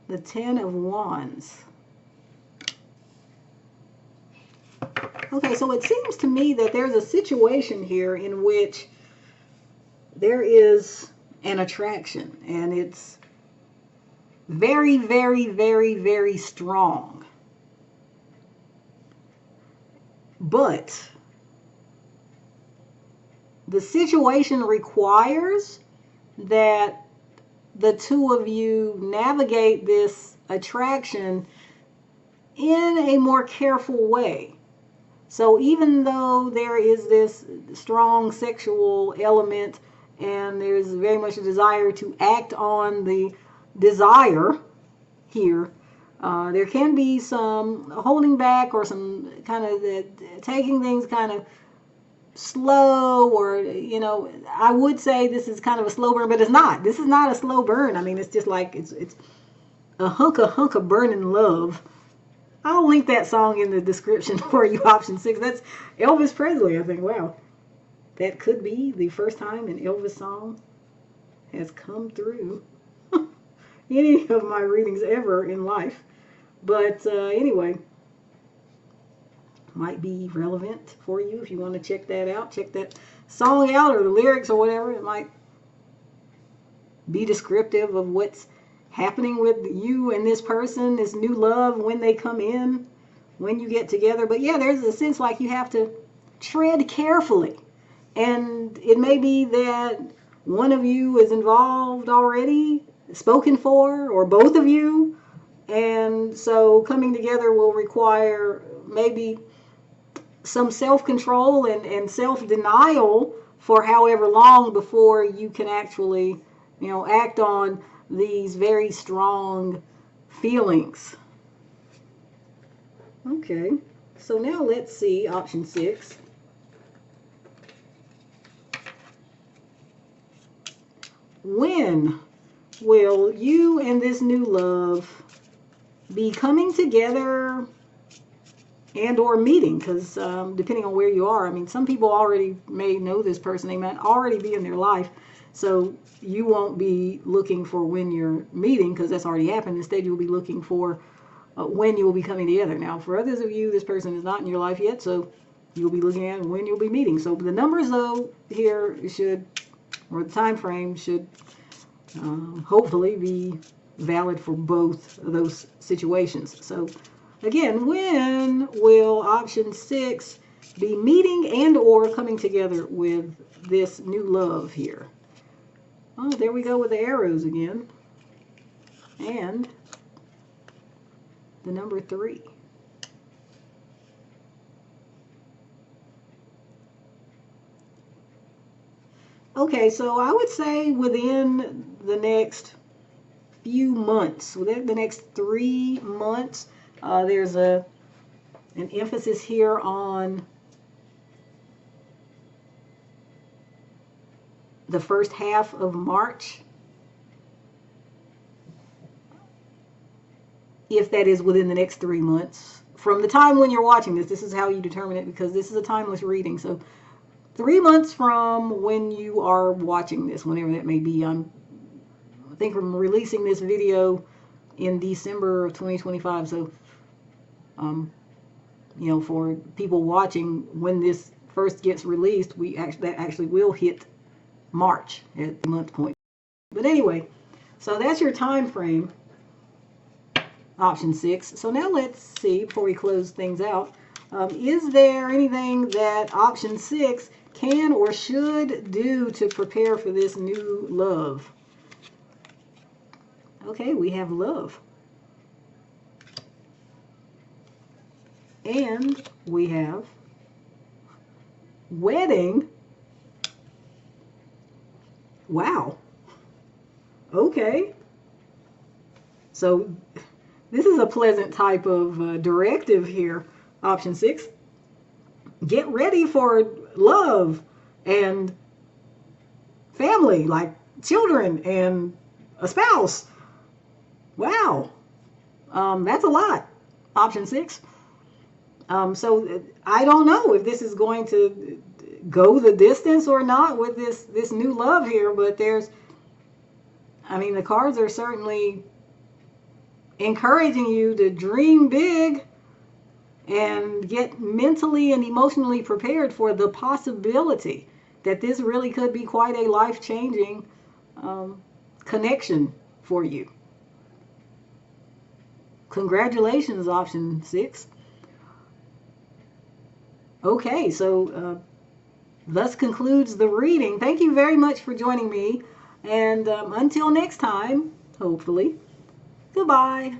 Speaker 1: the Ten of Wands. Okay, so it seems to me that there's a situation here in which there is an attraction, and it's very, very, very, very strong. But the situation requires that the two of you navigate this attraction in a more careful way. So even though there is this strong sexual element and there's very much a desire to act on the desire here, there can be some holding back or some kind of taking things kind of slow, or, you know, I would say this is kind of a slow burn, but it's not. This is not a slow burn. I mean, it's just like it's a hunk of burning love. I'll link that song in the description for you, option 6. That's Elvis Presley, I think. Wow. That could be the first time an Elvis song has come through any of my readings ever in life. But anyway, might be relevant for you if you want to check that out. Check that song out, or the lyrics or whatever. It might be descriptive of what's happening with you and this person, this new love, when they come in, when you get together. But yeah, there's a sense like you have to tread carefully. And it may be that one of you is involved already, spoken for, or both of you. And so coming together will require maybe some self-control and self-denial for however long before you can actually, you know, act on these very strong feelings. Okay, so now let's see option 6. When will you and this new love be coming together and or meeting? Because depending on where you are, I mean, some people already may know this person. They might already be in their life. So you won't be looking for when you're meeting, because that's already happened. Instead, you'll be looking for when you will be coming together. Now, for others of you, this person is not in your life yet, so you'll be looking at when you'll be meeting. So the numbers, though, here should, or the time frame should hopefully be valid for both of those situations. So again, when will option 6 be meeting and or coming together with this new love here? Oh, there we go with the arrows again. And the number 3. Okay, so I would say within the next few months, within the next 3 months, there's an emphasis here on the first half of March, if that is within the next 3 months. From the time when you're watching this, this is how you determine it, because this is a timeless reading. So 3 months from when you are watching this, whenever that may be. I think I'm releasing this video in December of 2025. So, you know, for people watching, when this first gets released, that actually will hit March at the month point. But anyway, so that's your time frame, option 6. So now let's see, before we close things out, is there anything that option 6 can or should do to prepare for this new love? Okay, we have love. And we have wedding. Wow. Okay. So this is a pleasant type of directive here, option 6. Get ready for love and family, like children and a spouse. Wow. That's a lot, option 6. So I don't know if this is going to go the distance or not with this new love here, but I mean, the cards are certainly encouraging you to dream big and get mentally and emotionally prepared for the possibility that this really could be quite a life-changing connection for you. Congratulations, option 6. Okay, so thus concludes the reading. Thank you very much for joining me. And until next time, hopefully, goodbye.